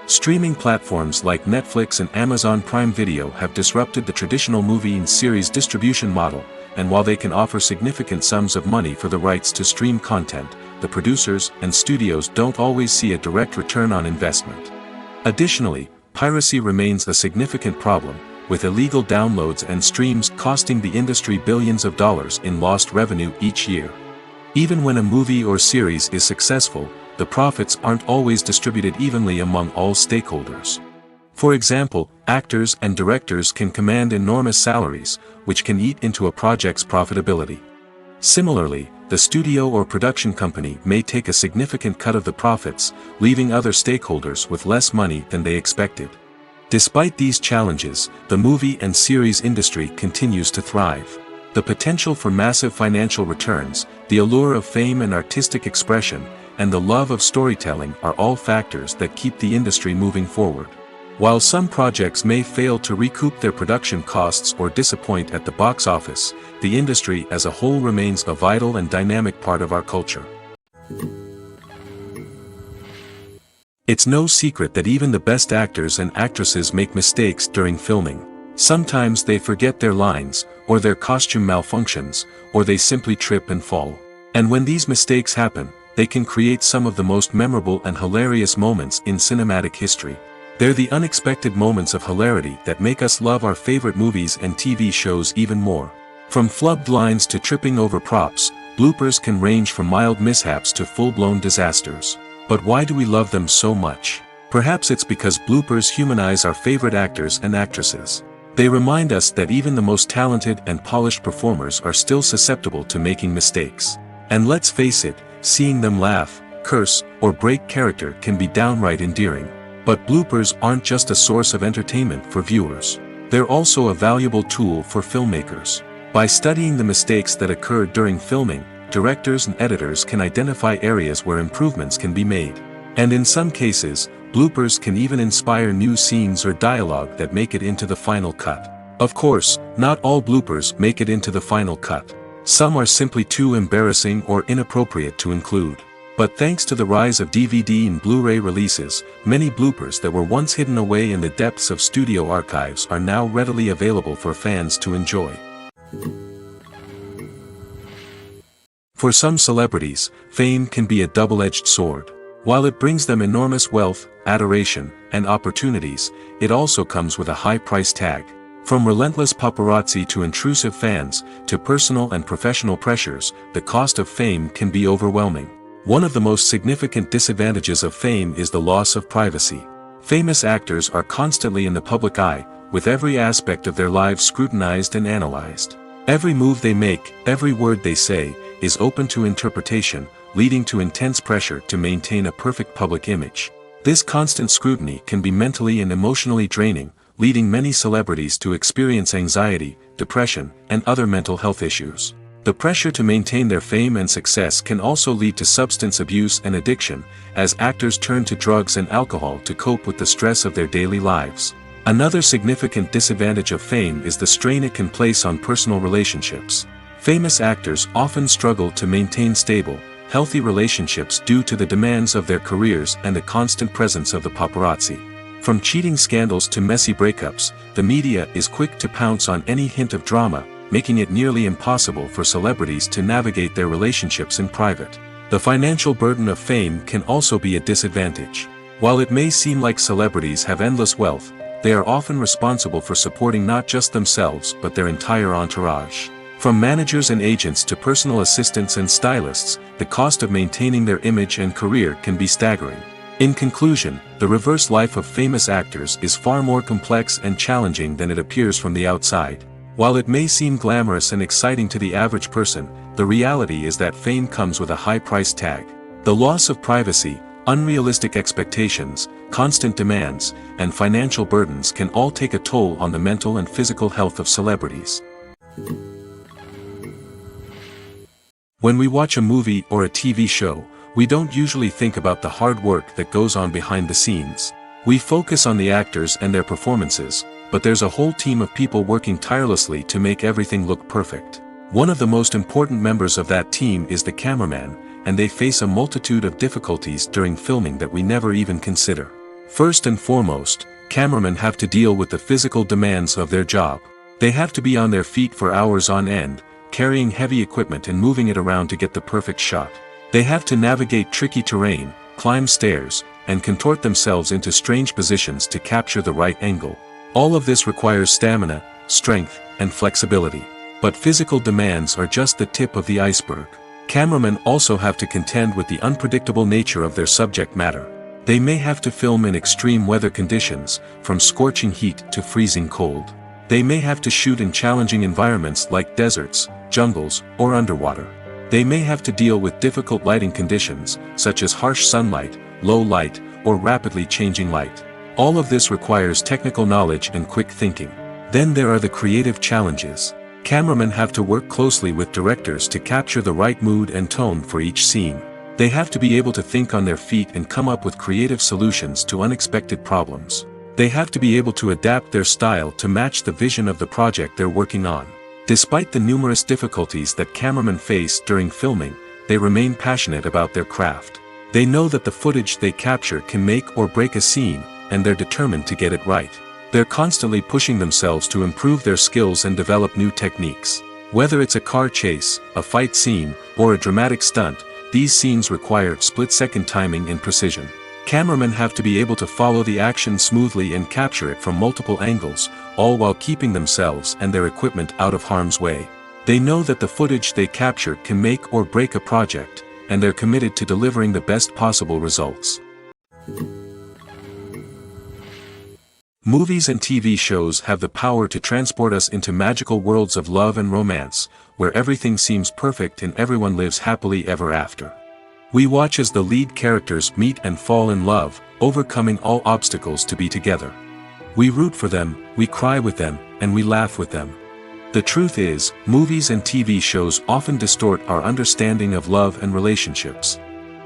Streaming platforms like Netflix and Amazon Prime Video have disrupted the traditional movie and series distribution model, and while they can offer significant sums of money for the rights to stream content, the producers and studios don't always see a direct return on investment. Additionally, piracy remains a significant problem, with illegal downloads and streams costing the industry billions of dollars in lost revenue each year. Even when a movie or series is successful, the profits aren't always distributed evenly among all stakeholders. For example, actors and directors can command enormous salaries, which can eat into a project's profitability. Similarly, the studio or production company may take a significant cut of the profits, leaving other stakeholders with less money than they expected. Despite these challenges, the movie and series industry continues to thrive. The potential for massive financial returns, the allure of fame and artistic expression, and the love of storytelling are all factors that keep the industry moving forward. While some projects may fail to recoup their production costs or disappoint at the box office, the industry as a whole remains a vital and dynamic part of our culture. It's no secret that even the best actors and actresses make mistakes during filming. Sometimes they forget their lines, or their costume malfunctions, or they simply trip and fall. And when these mistakes happen, they can create some of the most memorable and hilarious moments in cinematic history. They're the unexpected moments of hilarity that make us love our favorite movies and TV shows even more. From flubbed lines to tripping over props, bloopers can range from mild mishaps to full-blown disasters. But why do we love them so much? Perhaps it's because bloopers humanize our favorite actors and actresses. They remind us that even the most talented and polished performers are still susceptible to making mistakes. And let's face it, seeing them laugh, curse, or break character can be downright endearing. But bloopers aren't just a source of entertainment for viewers. They're also a valuable tool for filmmakers. By studying the mistakes that occurred during filming, directors and editors can identify areas where improvements can be made. And in some cases, bloopers can even inspire new scenes or dialogue that make it into the final cut. Of course, not all bloopers make it into the final cut. Some are simply too embarrassing or inappropriate to include. But thanks to the rise of DVD and Blu-ray releases, many bloopers that were once hidden away in the depths of studio archives are now readily available for fans to enjoy. For some celebrities, fame can be a double-edged sword. While it brings them enormous wealth, adoration, and opportunities, it also comes with a high price tag. From relentless paparazzi to intrusive fans, to personal and professional pressures, the cost of fame can be overwhelming. One of the most significant disadvantages of fame is the loss of privacy. Famous actors are constantly in the public eye, with every aspect of their lives scrutinized and analyzed. Every move they make, every word they say, is open to interpretation, leading to intense pressure to maintain a perfect public image. This constant scrutiny can be mentally and emotionally draining, leading many celebrities to experience anxiety, depression, and other mental health issues. The pressure to maintain their fame and success can also lead to substance abuse and addiction, as actors turn to drugs and alcohol to cope with the stress of their daily lives. Another significant disadvantage of fame is the strain it can place on personal relationships. Famous actors often struggle to maintain stable, healthy relationships due to the demands of their careers and the constant presence of the paparazzi. From cheating scandals to messy breakups, the media is quick to pounce on any hint of drama, making it nearly impossible for celebrities to navigate their relationships in private. The financial burden of fame can also be a disadvantage. While it may seem like celebrities have endless wealth, they are often responsible for supporting not just themselves but their entire entourage. From managers and agents to personal assistants and stylists, the cost of maintaining their image and career can be staggering. In conclusion, the reverse life of famous actors is far more complex and challenging than it appears from the outside. While it may seem glamorous and exciting to the average person, the reality is that fame comes with a high price tag. The loss of privacy, unrealistic expectations, constant demands, and financial burdens can all take a toll on the mental and physical health of celebrities. When we watch a movie or a TV show, we don't usually think about the hard work that goes on behind the scenes. We focus on the actors and their performances, but there's a whole team of people working tirelessly to make everything look perfect. One of the most important members of that team is the cameraman, and they face a multitude of difficulties during filming that we never even consider. First and foremost, cameramen have to deal with the physical demands of their job. They have to be on their feet for hours on end, carrying heavy equipment and moving it around to get the perfect shot. They have to navigate tricky terrain, climb stairs, and contort themselves into strange positions to capture the right angle. All of this requires stamina, strength, and flexibility. But physical demands are just the tip of the iceberg. Cameramen also have to contend with the unpredictable nature of their subject matter. They may have to film in extreme weather conditions, from scorching heat to freezing cold. They may have to shoot in challenging environments like deserts, jungles, or underwater. They may have to deal with difficult lighting conditions, such as harsh sunlight, low light, or rapidly changing light. All of this requires technical knowledge and quick thinking. Then there are the creative challenges. Cameramen have to work closely with directors to capture the right mood and tone for each scene. They have to be able to think on their feet and come up with creative solutions to unexpected problems. They have to be able to adapt their style to match the vision of the project they're working on. Despite the numerous difficulties that cameramen face during filming, they remain passionate about their craft. They know that the footage they capture can make or break a scene, and they're determined to get it right. They're constantly pushing themselves to improve their skills and develop new techniques. Whether it's a car chase, a fight scene, or a dramatic stunt, these scenes require split-second timing and precision. Cameramen have to be able to follow the action smoothly and capture it from multiple angles, all while keeping themselves and their equipment out of harm's way. They know that the footage they capture can make or break a project, and they're committed to delivering the best possible results. Movies and TV shows have the power to transport us into magical worlds of love and romance, where everything seems perfect and everyone lives happily ever after. We watch as the lead characters meet and fall in love, overcoming all obstacles to be together. We root for them, we cry with them, and we laugh with them. The truth is, movies and TV shows often distort our understanding of love and relationships.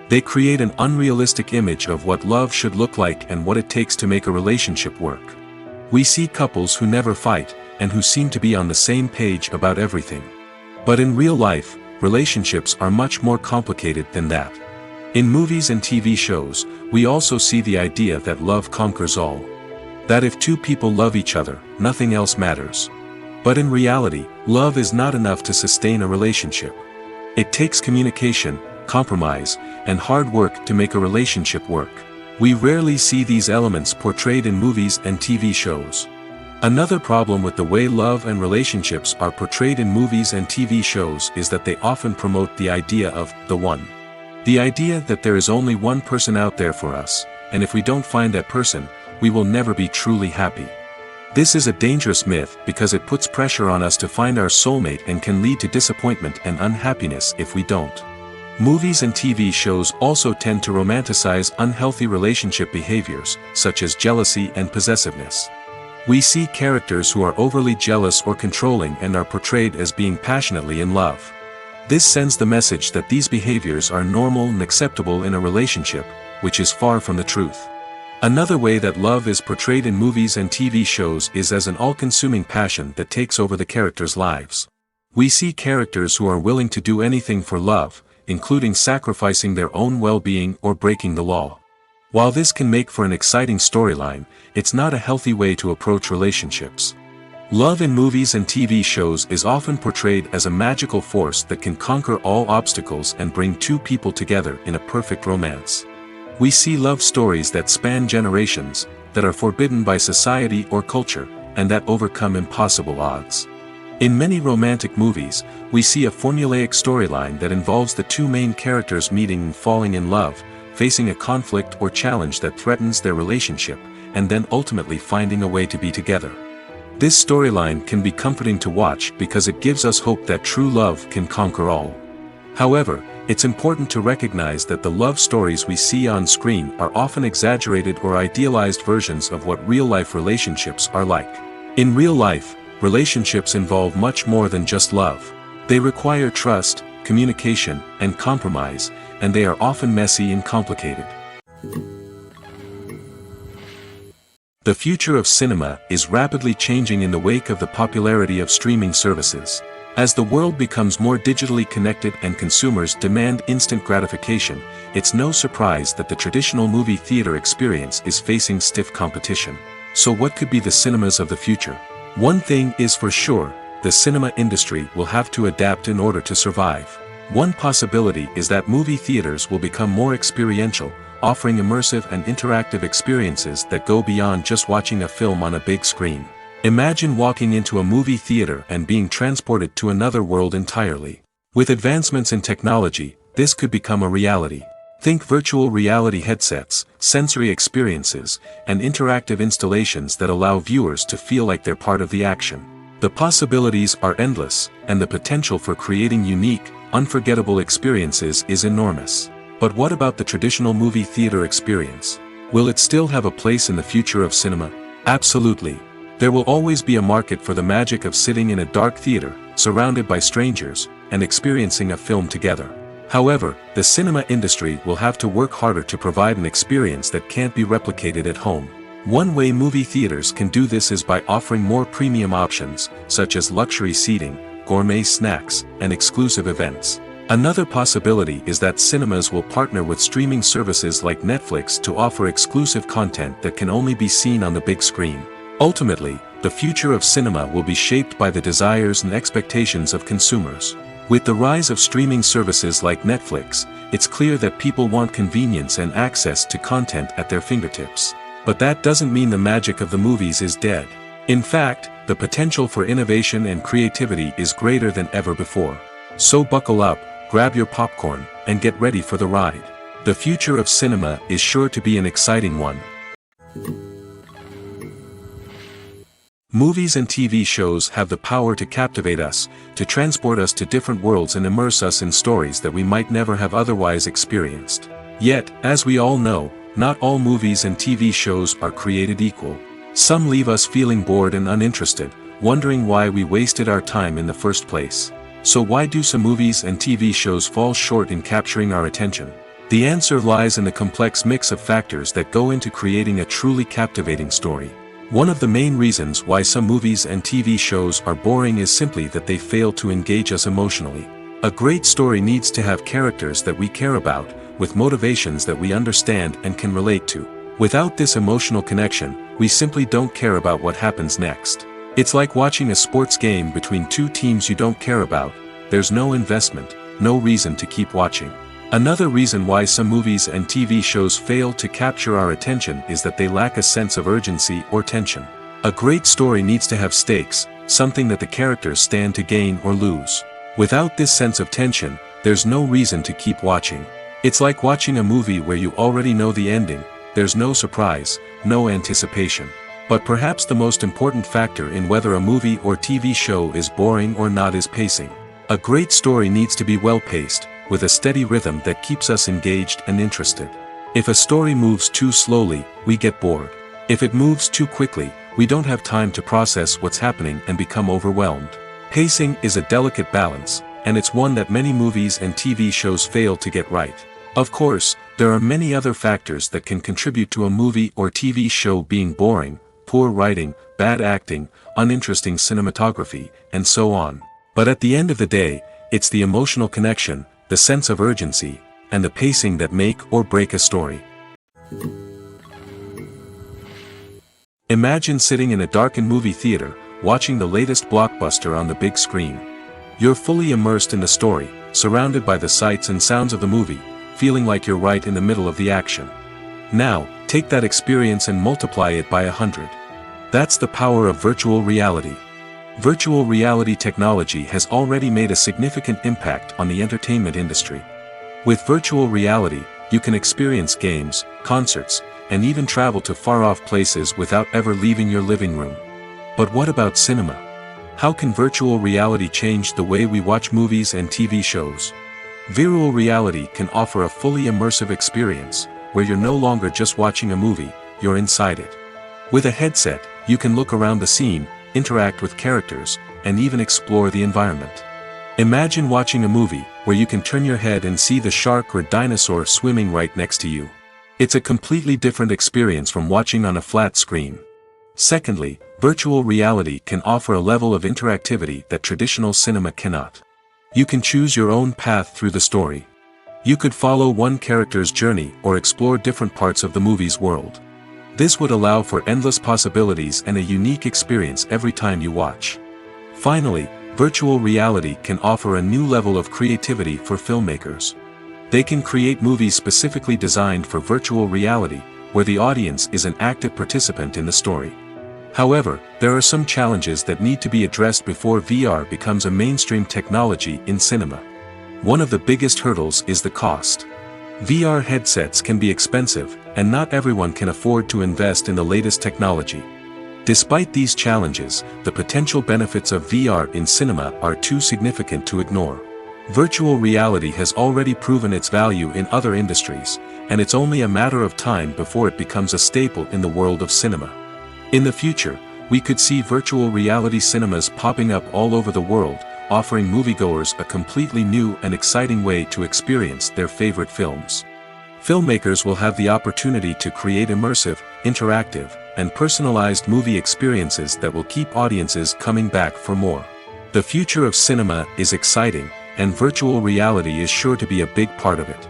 They create an unrealistic image of what love should look like and what it takes to make a relationship work. We see couples who never fight, and who seem to be on the same page about everything. But in real life, relationships are much more complicated than that. In movies and TV shows, we also see the idea that love conquers all. That if two people love each other, nothing else matters. But in reality, love is not enough to sustain a relationship. It takes communication, compromise, and hard work to make a relationship work. We rarely see these elements portrayed in movies and TV shows. Another problem with the way love and relationships are portrayed in movies and TV shows is that they often promote the idea of the one. The idea that there is only one person out there for us, and if we don't find that person, we will never be truly happy. This is a dangerous myth because it puts pressure on us to find our soulmate and can lead to disappointment and unhappiness if we don't. Movies and TV shows also tend to romanticize unhealthy relationship behaviors, such as jealousy and possessiveness. We see characters who are overly jealous or controlling and are portrayed as being passionately in love. This sends the message that these behaviors are normal and acceptable in a relationship, which is far from the truth. Another way that love is portrayed in movies and TV shows is as an all-consuming passion that takes over the characters' lives. We see characters who are willing to do anything for love, including sacrificing their own well-being or breaking the law. While this can make for an exciting storyline, it's not a healthy way to approach relationships. Love in movies and TV shows is often portrayed as a magical force that can conquer all obstacles and bring two people together in a perfect romance. We see love stories that span generations, that are forbidden by society or culture, and that overcome impossible odds. In many romantic movies, we see a formulaic storyline that involves the two main characters meeting and falling in love, facing a conflict or challenge that threatens their relationship, and then ultimately finding a way to be together. This storyline can be comforting to watch because it gives us hope that true love can conquer all. However, it's important to recognize that the love stories we see on screen are often exaggerated or idealized versions of what real-life relationships are like. In real life, relationships involve much more than just love. They require trust, communication, and compromise, and they are often messy and complicated. The future of cinema is rapidly changing in the wake of the popularity of streaming services. As the world becomes more digitally connected and consumers demand instant gratification, it's no surprise that the traditional movie theater experience is facing stiff competition. So what could be the cinemas of the future? One thing is for sure, the cinema industry will have to adapt in order to survive. One possibility is that movie theaters will become more experiential, offering immersive and interactive experiences that go beyond just watching a film on a big screen. Imagine walking into a movie theater and being transported to another world entirely. With advancements in technology, this could become a reality. Think virtual reality headsets, sensory experiences, and interactive installations that allow viewers to feel like they're part of the action. The possibilities are endless, and the potential for creating unique, unforgettable experiences is enormous. But what about the traditional movie theater experience? Will it still have a place in the future of cinema? Absolutely. There will always be a market for the magic of sitting in a dark theater, surrounded by strangers, and experiencing a film together. However, the cinema industry will have to work harder to provide an experience that can't be replicated at home. One way movie theaters can do this is by offering more premium options, such as luxury seating, gourmet snacks, and exclusive events. Another possibility is that cinemas will partner with streaming services like Netflix to offer exclusive content that can only be seen on the big screen. Ultimately, the future of cinema will be shaped by the desires and expectations of consumers. With the rise of streaming services like Netflix, it's clear that people want convenience and access to content at their fingertips. But that doesn't mean the magic of the movies is dead. In fact, the potential for innovation and creativity is greater than ever before. So buckle up, grab your popcorn, and get ready for the ride. The future of cinema is sure to be an exciting one. Movies and TV shows have the power to captivate us, to transport us to different worlds and immerse us in stories that we might never have otherwise experienced. Yet, as we all know, not all movies and TV shows are created equal. Some leave us feeling bored and uninterested, wondering why we wasted our time in the first place. So why do some movies and TV shows fall short in capturing our attention? The answer lies in the complex mix of factors that go into creating a truly captivating story. One of the main reasons why some movies and TV shows are boring is simply that they fail to engage us emotionally. A great story needs to have characters that we care about, with motivations that we understand and can relate to. Without this emotional connection, we simply don't care about what happens next. It's like watching a sports game between two teams you don't care about. There's no investment, no reason to keep watching. Another reason why some movies and TV shows fail to capture our attention is that they lack a sense of urgency or tension. A great story needs to have stakes, something that the characters stand to gain or lose. Without this sense of tension, there's no reason to keep watching. It's like watching a movie where you already know the ending. There's no surprise, no anticipation. But perhaps the most important factor in whether a movie or TV show is boring or not is pacing. A great story needs to be well-paced, with a steady rhythm that keeps us engaged and interested. If a story moves too slowly, we get bored. If it moves too quickly, we don't have time to process what's happening and become overwhelmed. Pacing is a delicate balance, and it's one that many movies and TV shows fail to get right. Of course, there are many other factors that can contribute to a movie or TV show being boring: poor writing, bad acting, uninteresting cinematography, and so on. But at the end of the day, it's the emotional connection, the sense of urgency, and the pacing that make or break a story. Imagine sitting in a darkened movie theater, watching the latest blockbuster on the big screen. You're fully immersed in the story, surrounded by the sights and sounds of the movie, feeling like you're right in the middle of the action. Now, take that experience and multiply it by 100. That's the power of virtual reality. Virtual reality technology has already made a significant impact on the entertainment industry. With virtual reality, you can experience games, concerts, and even travel to far-off places without ever leaving your living room. But what about cinema? How can virtual reality change the way we watch movies and TV shows? Virtual reality can offer a fully immersive experience, where you're no longer just watching a movie, you're inside it. With a headset, you can look around the scene, interact with characters, and even explore the environment. Imagine watching a movie where you can turn your head and see the shark or dinosaur swimming right next to you. It's a completely different experience from watching on a flat screen. Secondly, virtual reality can offer a level of interactivity that traditional cinema cannot. You can choose your own path through the story. You could follow one character's journey or explore different parts of the movie's world. This would allow for endless possibilities and a unique experience every time you watch. Finally, virtual reality can offer a new level of creativity for filmmakers. They can create movies specifically designed for virtual reality, where the audience is an active participant in the story. However, there are some challenges that need to be addressed before VR becomes a mainstream technology in cinema. One of the biggest hurdles is the cost. VR headsets can be expensive, and not everyone can afford to invest in the latest technology. Despite these challenges, the potential benefits of VR in cinema are too significant to ignore. Virtual reality has already proven its value in other industries, and it's only a matter of time before it becomes a staple in the world of cinema. In the future, we could see virtual reality cinemas popping up all over the world, offering moviegoers a completely new and exciting way to experience their favorite films. Filmmakers will have the opportunity to create immersive, interactive, and personalized movie experiences that will keep audiences coming back for more. The future of cinema is exciting, and virtual reality is sure to be a big part of it.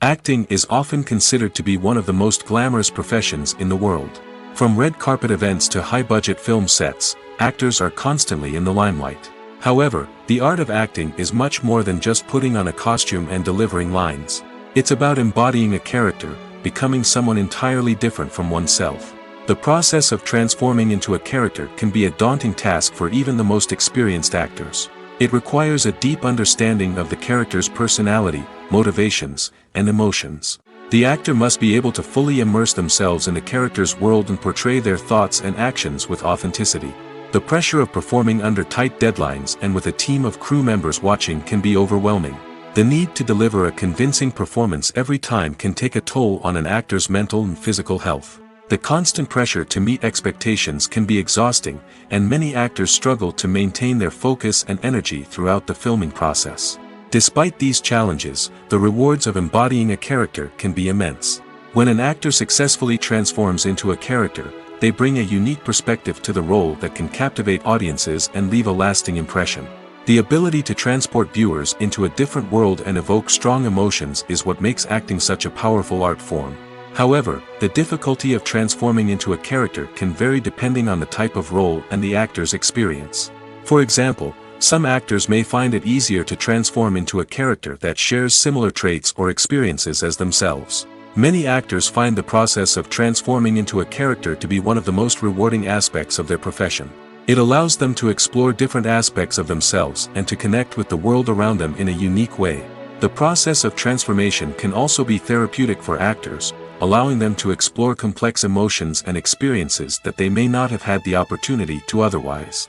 Acting is often considered to be one of the most glamorous professions in the world. From red carpet events to high-budget film sets, actors are constantly in the limelight. However, the art of acting is much more than just putting on a costume and delivering lines. It's about embodying a character, becoming someone entirely different from oneself. The process of transforming into a character can be a daunting task for even the most experienced actors. It requires a deep understanding of the character's personality, motivations, and emotions. The actor must be able to fully immerse themselves in the character's world and portray their thoughts and actions with authenticity. The pressure of performing under tight deadlines and with a team of crew members watching can be overwhelming. The need to deliver a convincing performance every time can take a toll on an actor's mental and physical health. The constant pressure to meet expectations can be exhausting, and many actors struggle to maintain their focus and energy throughout the filming process. Despite these challenges, the rewards of embodying a character can be immense. When an actor successfully transforms into a character, they bring a unique perspective to the role that can captivate audiences and leave a lasting impression. The ability to transport viewers into a different world and evoke strong emotions is what makes acting such a powerful art form. However, the difficulty of transforming into a character can vary depending on the type of role and the actor's experience. For example, some actors may find it easier to transform into a character that shares similar traits or experiences as themselves. Many actors find the process of transforming into a character to be one of the most rewarding aspects of their profession. It allows them to explore different aspects of themselves and to connect with the world around them in a unique way. The process of transformation can also be therapeutic for actors, allowing them to explore complex emotions and experiences that they may not have had the opportunity to otherwise.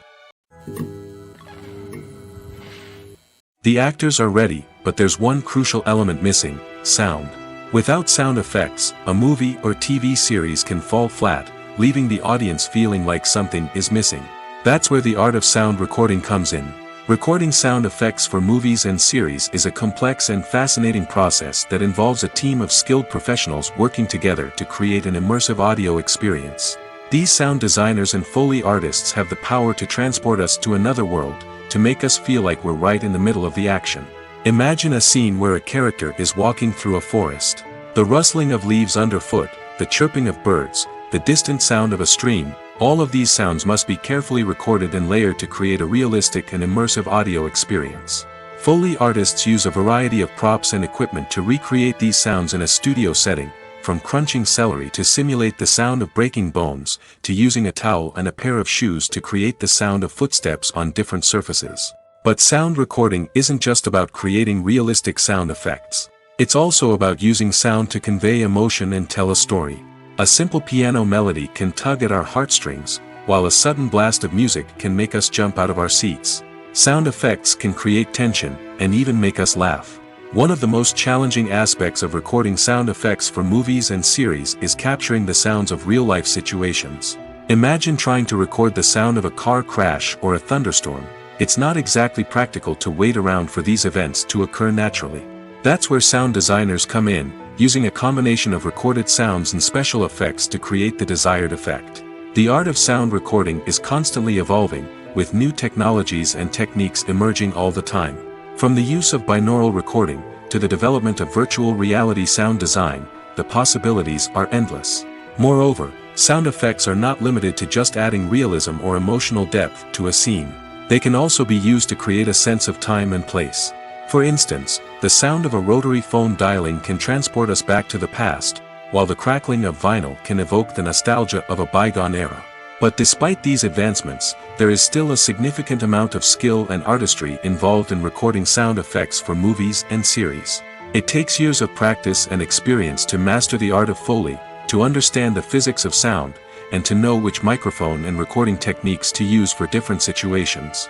The actors are ready, but there's one crucial element missing: sound. Without sound effects, a movie or TV series can fall flat, leaving the audience feeling like something is missing. That's where the art of sound recording comes in. Recording sound effects for movies and series is a complex and fascinating process that involves a team of skilled professionals working together to create an immersive audio experience. These sound designers and Foley artists have the power to transport us to another world, to make us feel like we're right in the middle of the action. Imagine a scene where a character is walking through a forest. The rustling of leaves underfoot, the chirping of birds, the distant sound of a stream, all of these sounds must be carefully recorded and layered to create a realistic and immersive audio experience. Foley artists use a variety of props and equipment to recreate these sounds in a studio setting, from crunching celery to simulate the sound of breaking bones, to using a towel and a pair of shoes to create the sound of footsteps on different surfaces. But sound recording isn't just about creating realistic sound effects. It's also about using sound to convey emotion and tell a story. A simple piano melody can tug at our heartstrings, while a sudden blast of music can make us jump out of our seats. Sound effects can create tension, and even make us laugh. One of the most challenging aspects of recording sound effects for movies and series is capturing the sounds of real-life situations. Imagine trying to record the sound of a car crash or a thunderstorm. It's not exactly practical to wait around for these events to occur naturally. That's where sound designers come in, using a combination of recorded sounds and special effects to create the desired effect. The art of sound recording is constantly evolving, with new technologies and techniques emerging all the time. From the use of binaural recording, to the development of virtual reality sound design, the possibilities are endless. Moreover, sound effects are not limited to just adding realism or emotional depth to a scene. They can also be used to create a sense of time and place. For instance, the sound of a rotary phone dialing can transport us back to the past, while the crackling of vinyl can evoke the nostalgia of a bygone era. But despite these advancements, there is still a significant amount of skill and artistry involved in recording sound effects for movies and series. It takes years of practice and experience to master the art of Foley, to understand the physics of sound, and to know which microphone and recording techniques to use for different situations.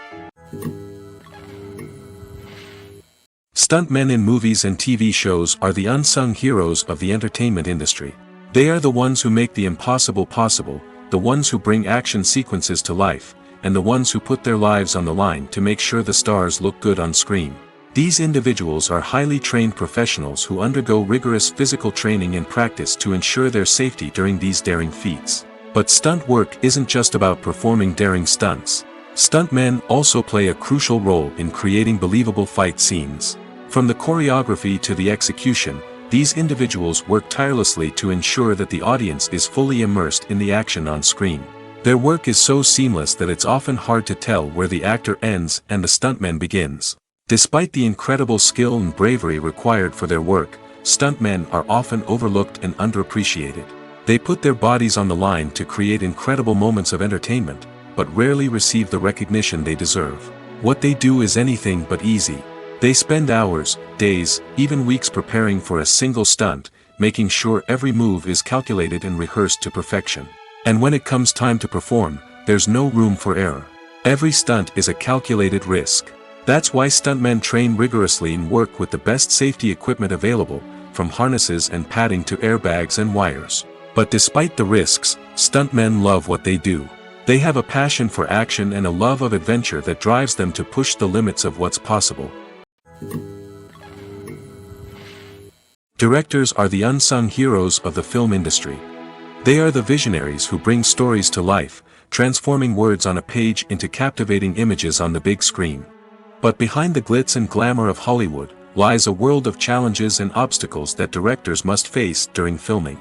Stuntmen in movies and TV shows are the unsung heroes of the entertainment industry. They are the ones who make the impossible possible, the ones who bring action sequences to life, and the ones who put their lives on the line to make sure the stars look good on screen. These individuals are highly trained professionals who undergo rigorous physical training and practice to ensure their safety during these daring feats. But stunt work isn't just about performing daring stunts. Stuntmen also play a crucial role in creating believable fight scenes. From the choreography to the execution, These individuals work tirelessly to ensure that the audience is fully immersed in the action on screen. Their work is so seamless that it's often hard to tell where the actor ends and the stuntman begins. Despite the incredible skill and bravery required for their work, stuntmen are often overlooked and underappreciated. They put their bodies on the line to create incredible moments of entertainment, but rarely receive the recognition they deserve. What they do is anything but easy. They spend hours, days, even weeks preparing for a single stunt, making sure every move is calculated and rehearsed to perfection. And when it comes time to perform, there's no room for error. Every stunt is a calculated risk. That's why stuntmen train rigorously and work with the best safety equipment available, from harnesses and padding to airbags and wires. But despite the risks, stuntmen love what they do. They have a passion for action and a love of adventure that drives them to push the limits of what's possible. Directors are the unsung heroes of the film industry. They are the visionaries who bring stories to life, transforming words on a page into captivating images on the big screen. But behind the glitz and glamour of Hollywood lies a world of challenges and obstacles that directors must face during filming.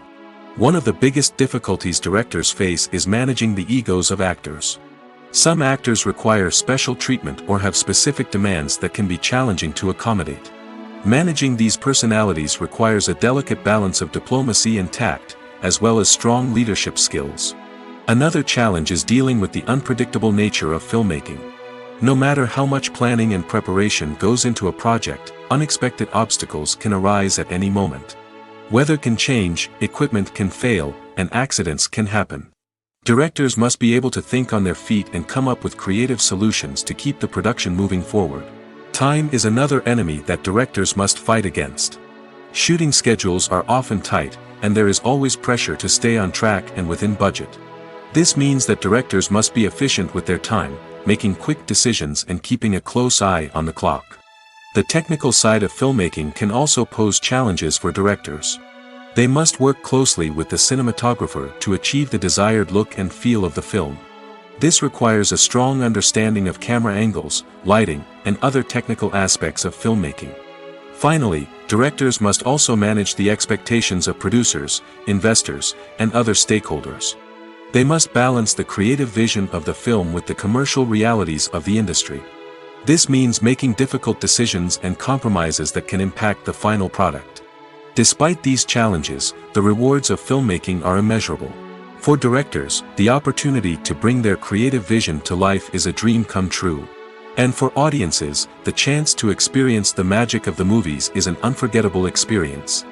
One of the biggest difficulties directors face is managing the egos of actors. Some actors require special treatment or have specific demands that can be challenging to accommodate. Managing these personalities requires a delicate balance of diplomacy and tact, as well as strong leadership skills. Another challenge is dealing with the unpredictable nature of filmmaking. No matter how much planning and preparation goes into a project, unexpected obstacles can arise at any moment. Weather can change, equipment can fail, and accidents can happen. Directors must be able to think on their feet and come up with creative solutions to keep the production moving forward. Time is another enemy that directors must fight against. Shooting schedules are often tight, and there is always pressure to stay on track and within budget. This means that directors must be efficient with their time, making quick decisions and keeping a close eye on the clock. The technical side of filmmaking can also pose challenges for directors. They must work closely with the cinematographer to achieve the desired look and feel of the film. This requires a strong understanding of camera angles, lighting, and other technical aspects of filmmaking. Finally, directors must also manage the expectations of producers, investors, and other stakeholders. They must balance the creative vision of the film with the commercial realities of the industry. This means making difficult decisions and compromises that can impact the final product. Despite these challenges, the rewards of filmmaking are immeasurable. For directors, the opportunity to bring their creative vision to life is a dream come true. And for audiences, the chance to experience the magic of the movies is an unforgettable experience.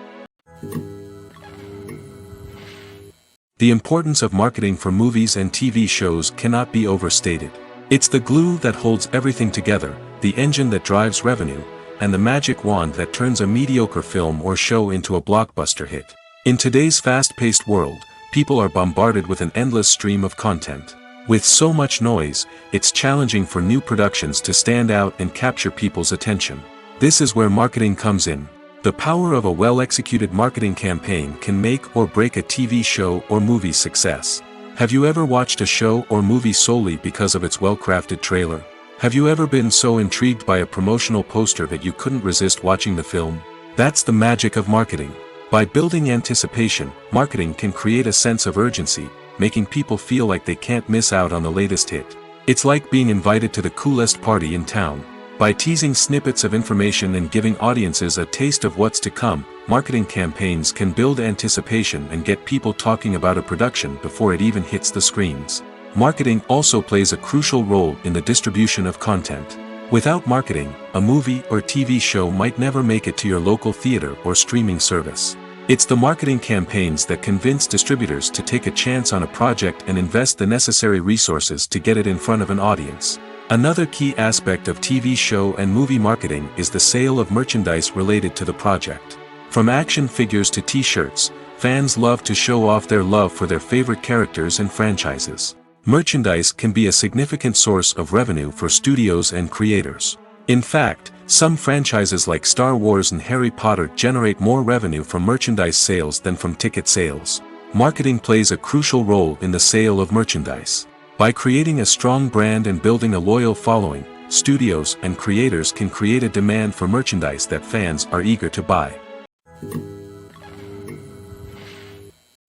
The importance of marketing for movies and TV shows cannot be overstated. It's the glue that holds everything together, the engine that drives revenue, and the magic wand that turns a mediocre film or show into a blockbuster hit. In today's fast-paced world, people are bombarded with an endless stream of content. With so much noise, it's challenging for new productions to stand out and capture people's attention. This is where marketing comes in. The power of a well-executed marketing campaign can make or break a TV show or movie's success. Have you ever watched a show or movie solely because of its well-crafted trailer? Have you ever been so intrigued by a promotional poster that you couldn't resist watching the film? That's the magic of marketing. By building anticipation, marketing can create a sense of urgency, making people feel like they can't miss out on the latest hit. It's like being invited to the coolest party in town. By teasing snippets of information and giving audiences a taste of what's to come, marketing campaigns can build anticipation and get people talking about a production before it even hits the screens. Marketing also plays a crucial role in the distribution of content. Without marketing, a movie or TV show might never make it to your local theater or streaming service. It's the marketing campaigns that convince distributors to take a chance on a project and invest the necessary resources to get it in front of an audience. Another key aspect of TV show and movie marketing is the sale of merchandise related to the project. From action figures to t-shirts, fans love to show off their love for their favorite characters and franchises. Merchandise can be a significant source of revenue for studios and creators. In fact, some franchises like Star Wars and Harry Potter generate more revenue from merchandise sales than from ticket sales. Marketing plays a crucial role in the sale of merchandise. By creating a strong brand and building a loyal following, studios and creators can create a demand for merchandise that fans are eager to buy.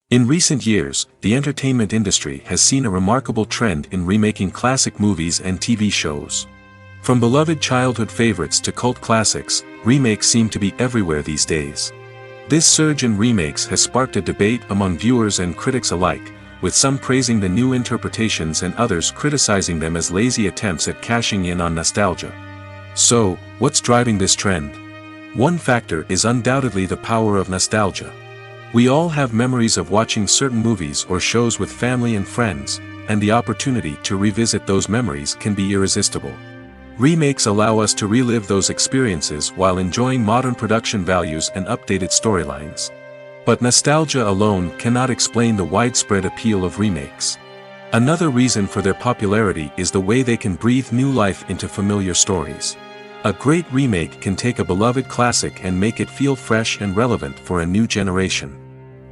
In recent years, the entertainment industry has seen a remarkable trend in remaking classic movies and TV shows. From beloved childhood favorites to cult classics, remakes seem to be everywhere these days. This surge in remakes has sparked a debate among viewers and critics alike, with some praising the new interpretations and others criticizing them as lazy attempts at cashing in on nostalgia. So, what's driving this trend? One factor is undoubtedly the power of nostalgia. We all have memories of watching certain movies or shows with family and friends, and the opportunity to revisit those memories can be irresistible. Remakes allow us to relive those experiences while enjoying modern production values and updated storylines. But nostalgia alone cannot explain the widespread appeal of remakes. Another reason for their popularity is the way they can breathe new life into familiar stories. A great remake can take a beloved classic and make it feel fresh and relevant for a new generation.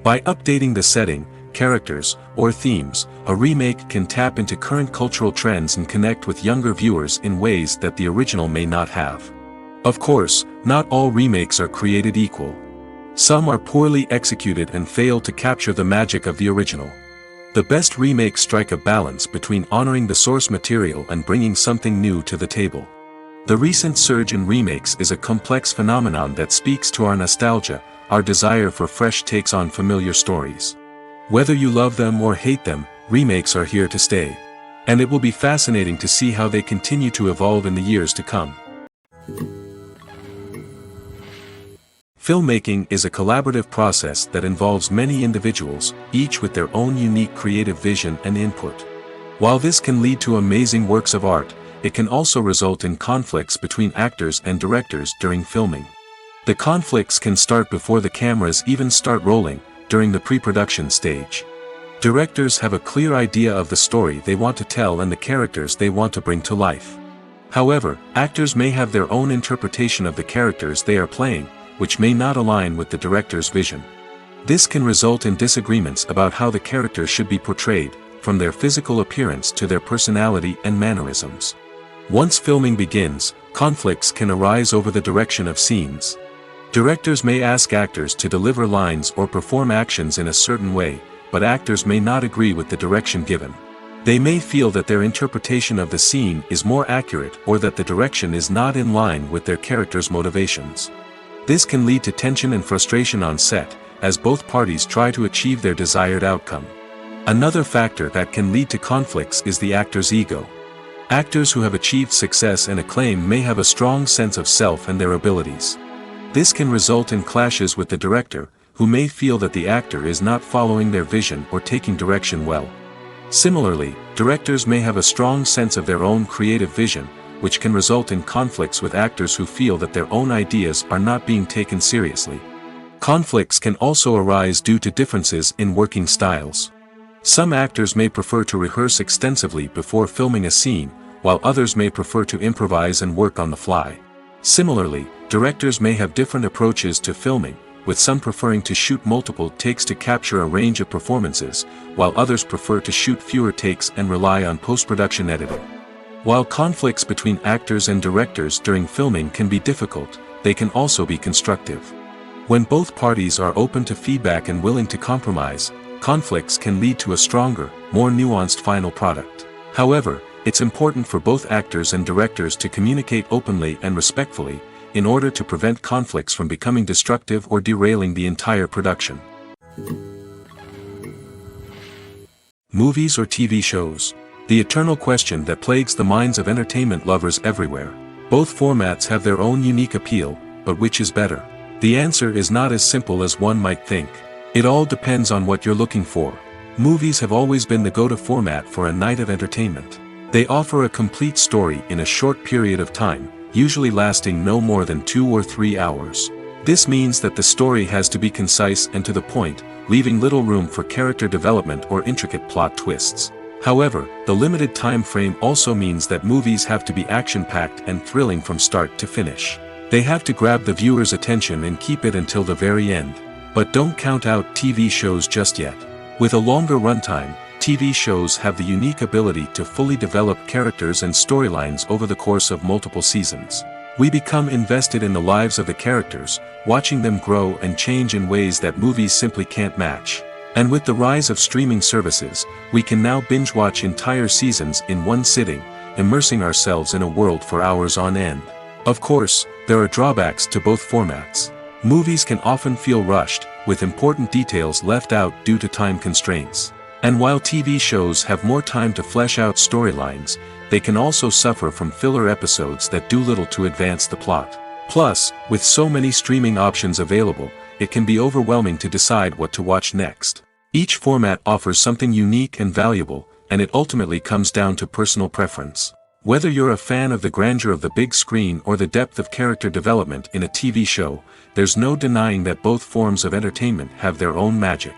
By updating the setting, characters, or themes, a remake can tap into current cultural trends and connect with younger viewers in ways that the original may not have. Of course, not all remakes are created equal. Some are poorly executed and fail to capture the magic of the original. The best remakes strike a balance between honoring the source material and bringing something new to the table. The recent surge in remakes is a complex phenomenon that speaks to our nostalgia, our desire for fresh takes on familiar stories. Whether you love them or hate them, remakes are here to stay. And it will be fascinating to see how they continue to evolve in the years to come. Filmmaking is a collaborative process that involves many individuals, each with their own unique creative vision and input. While this can lead to amazing works of art, it can also result in conflicts between actors and directors during filming. The conflicts can start before the cameras even start rolling, during the pre-production stage. Directors have a clear idea of the story they want to tell and the characters they want to bring to life. However, actors may have their own interpretation of the characters they are playing, which may not align with the director's vision. This can result in disagreements about how the characters should be portrayed, from their physical appearance to their personality and mannerisms. Once filming begins, conflicts can arise over the direction of scenes. Directors may ask actors to deliver lines or perform actions in a certain way, but actors may not agree with the direction given. They may feel that their interpretation of the scene is more accurate or that the direction is not in line with their character's motivations. This can lead to tension and frustration on set, as both parties try to achieve their desired outcome. Another factor that can lead to conflicts is the actor's ego. Actors who have achieved success and acclaim may have a strong sense of self and their abilities. This can result in clashes with the director, who may feel that the actor is not following their vision or taking direction well. Similarly, directors may have a strong sense of their own creative vision, which can result in conflicts with actors who feel that their own ideas are not being taken seriously. Conflicts can also arise due to differences in working styles. Some actors may prefer to rehearse extensively before filming a scene, while others may prefer to improvise and work on the fly. Similarly, directors may have different approaches to filming, with some preferring to shoot multiple takes to capture a range of performances, while others prefer to shoot fewer takes and rely on post-production editing. While conflicts between actors and directors during filming can be difficult, they can also be constructive. When both parties are open to feedback and willing to compromise, conflicts can lead to a stronger, more nuanced final product. However, it's important for both actors and directors to communicate openly and respectfully, in order to prevent conflicts from becoming destructive or derailing the entire production. Movies or TV shows? The eternal question that plagues the minds of entertainment lovers everywhere. Both formats have their own unique appeal, but which is better? The answer is not as simple as one might think. It all depends on what you're looking for. Movies have always been the go-to format for a night of entertainment. They offer a complete story in a short period of time, usually lasting no more than 2 or 3 hours. This means that the story has to be concise and to the point, leaving little room for character development or intricate plot twists. However, the limited time frame also means that movies have to be action-packed and thrilling from start to finish. They have to grab the viewer's attention and keep it until the very end. But don't count out TV shows just yet. With a longer runtime, TV shows have the unique ability to fully develop characters and storylines over the course of multiple seasons. We become invested in the lives of the characters, watching them grow and change in ways that movies simply can't match. And with the rise of streaming services, we can now binge-watch entire seasons in one sitting, immersing ourselves in a world for hours on end. Of course, there are drawbacks to both formats. Movies can often feel rushed, with important details left out due to time constraints. And while TV shows have more time to flesh out storylines, they can also suffer from filler episodes that do little to advance the plot. Plus, with so many streaming options available, it can be overwhelming to decide what to watch next. Each format offers something unique and valuable, and it ultimately comes down to personal preference. Whether you're a fan of the grandeur of the big screen or the depth of character development in a TV show, there's no denying that both forms of entertainment have their own magic.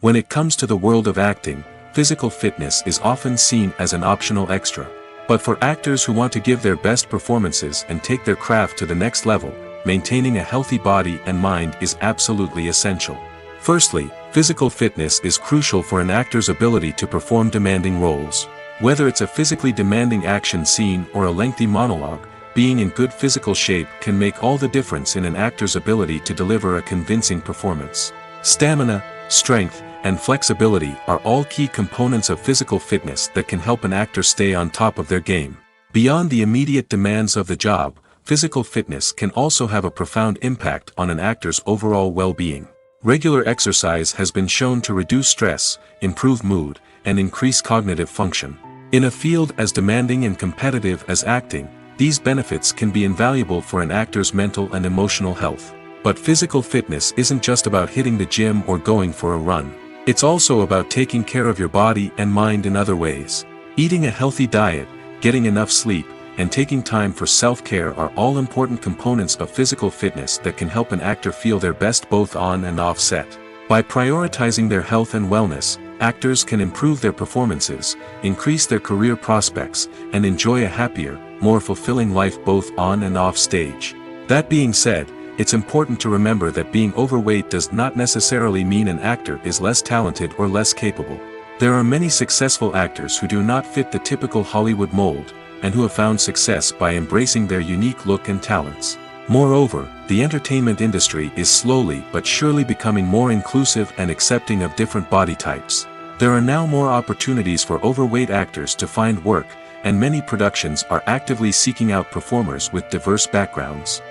When it comes to the world of acting, physical fitness is often seen as an optional extra. But for actors who want to give their best performances and take their craft to the next level, maintaining a healthy body and mind is absolutely essential. Firstly, physical fitness is crucial for an actor's ability to perform demanding roles. Whether it's a physically demanding action scene or a lengthy monologue, being in good physical shape can make all the difference in an actor's ability to deliver a convincing performance. Stamina, strength, and flexibility are all key components of physical fitness that can help an actor stay on top of their game. Beyond the immediate demands of the job, physical fitness can also have a profound impact on an actor's overall well-being. Regular exercise has been shown to reduce stress, improve mood, and increase cognitive function. In a field as demanding and competitive as acting, these benefits can be invaluable for an actor's mental and emotional health. But physical fitness isn't just about hitting the gym or going for a run. It's also about taking care of your body and mind in other ways. Eating a healthy diet, getting enough sleep, and taking time for self-care are all important components of physical fitness that can help an actor feel their best both on and off set. By prioritizing their health and wellness, actors can improve their performances, increase their career prospects, and enjoy a happier, more fulfilling life both on and off stage. That being said, it's important to remember that being overweight does not necessarily mean an actor is less talented or less capable. There are many successful actors who do not fit the typical Hollywood mold, and who have found success by embracing their unique look and talents. Moreover, the entertainment industry is slowly but surely becoming more inclusive and accepting of different body types. There are now more opportunities for overweight actors to find work, and many productions are actively seeking out performers with diverse backgrounds.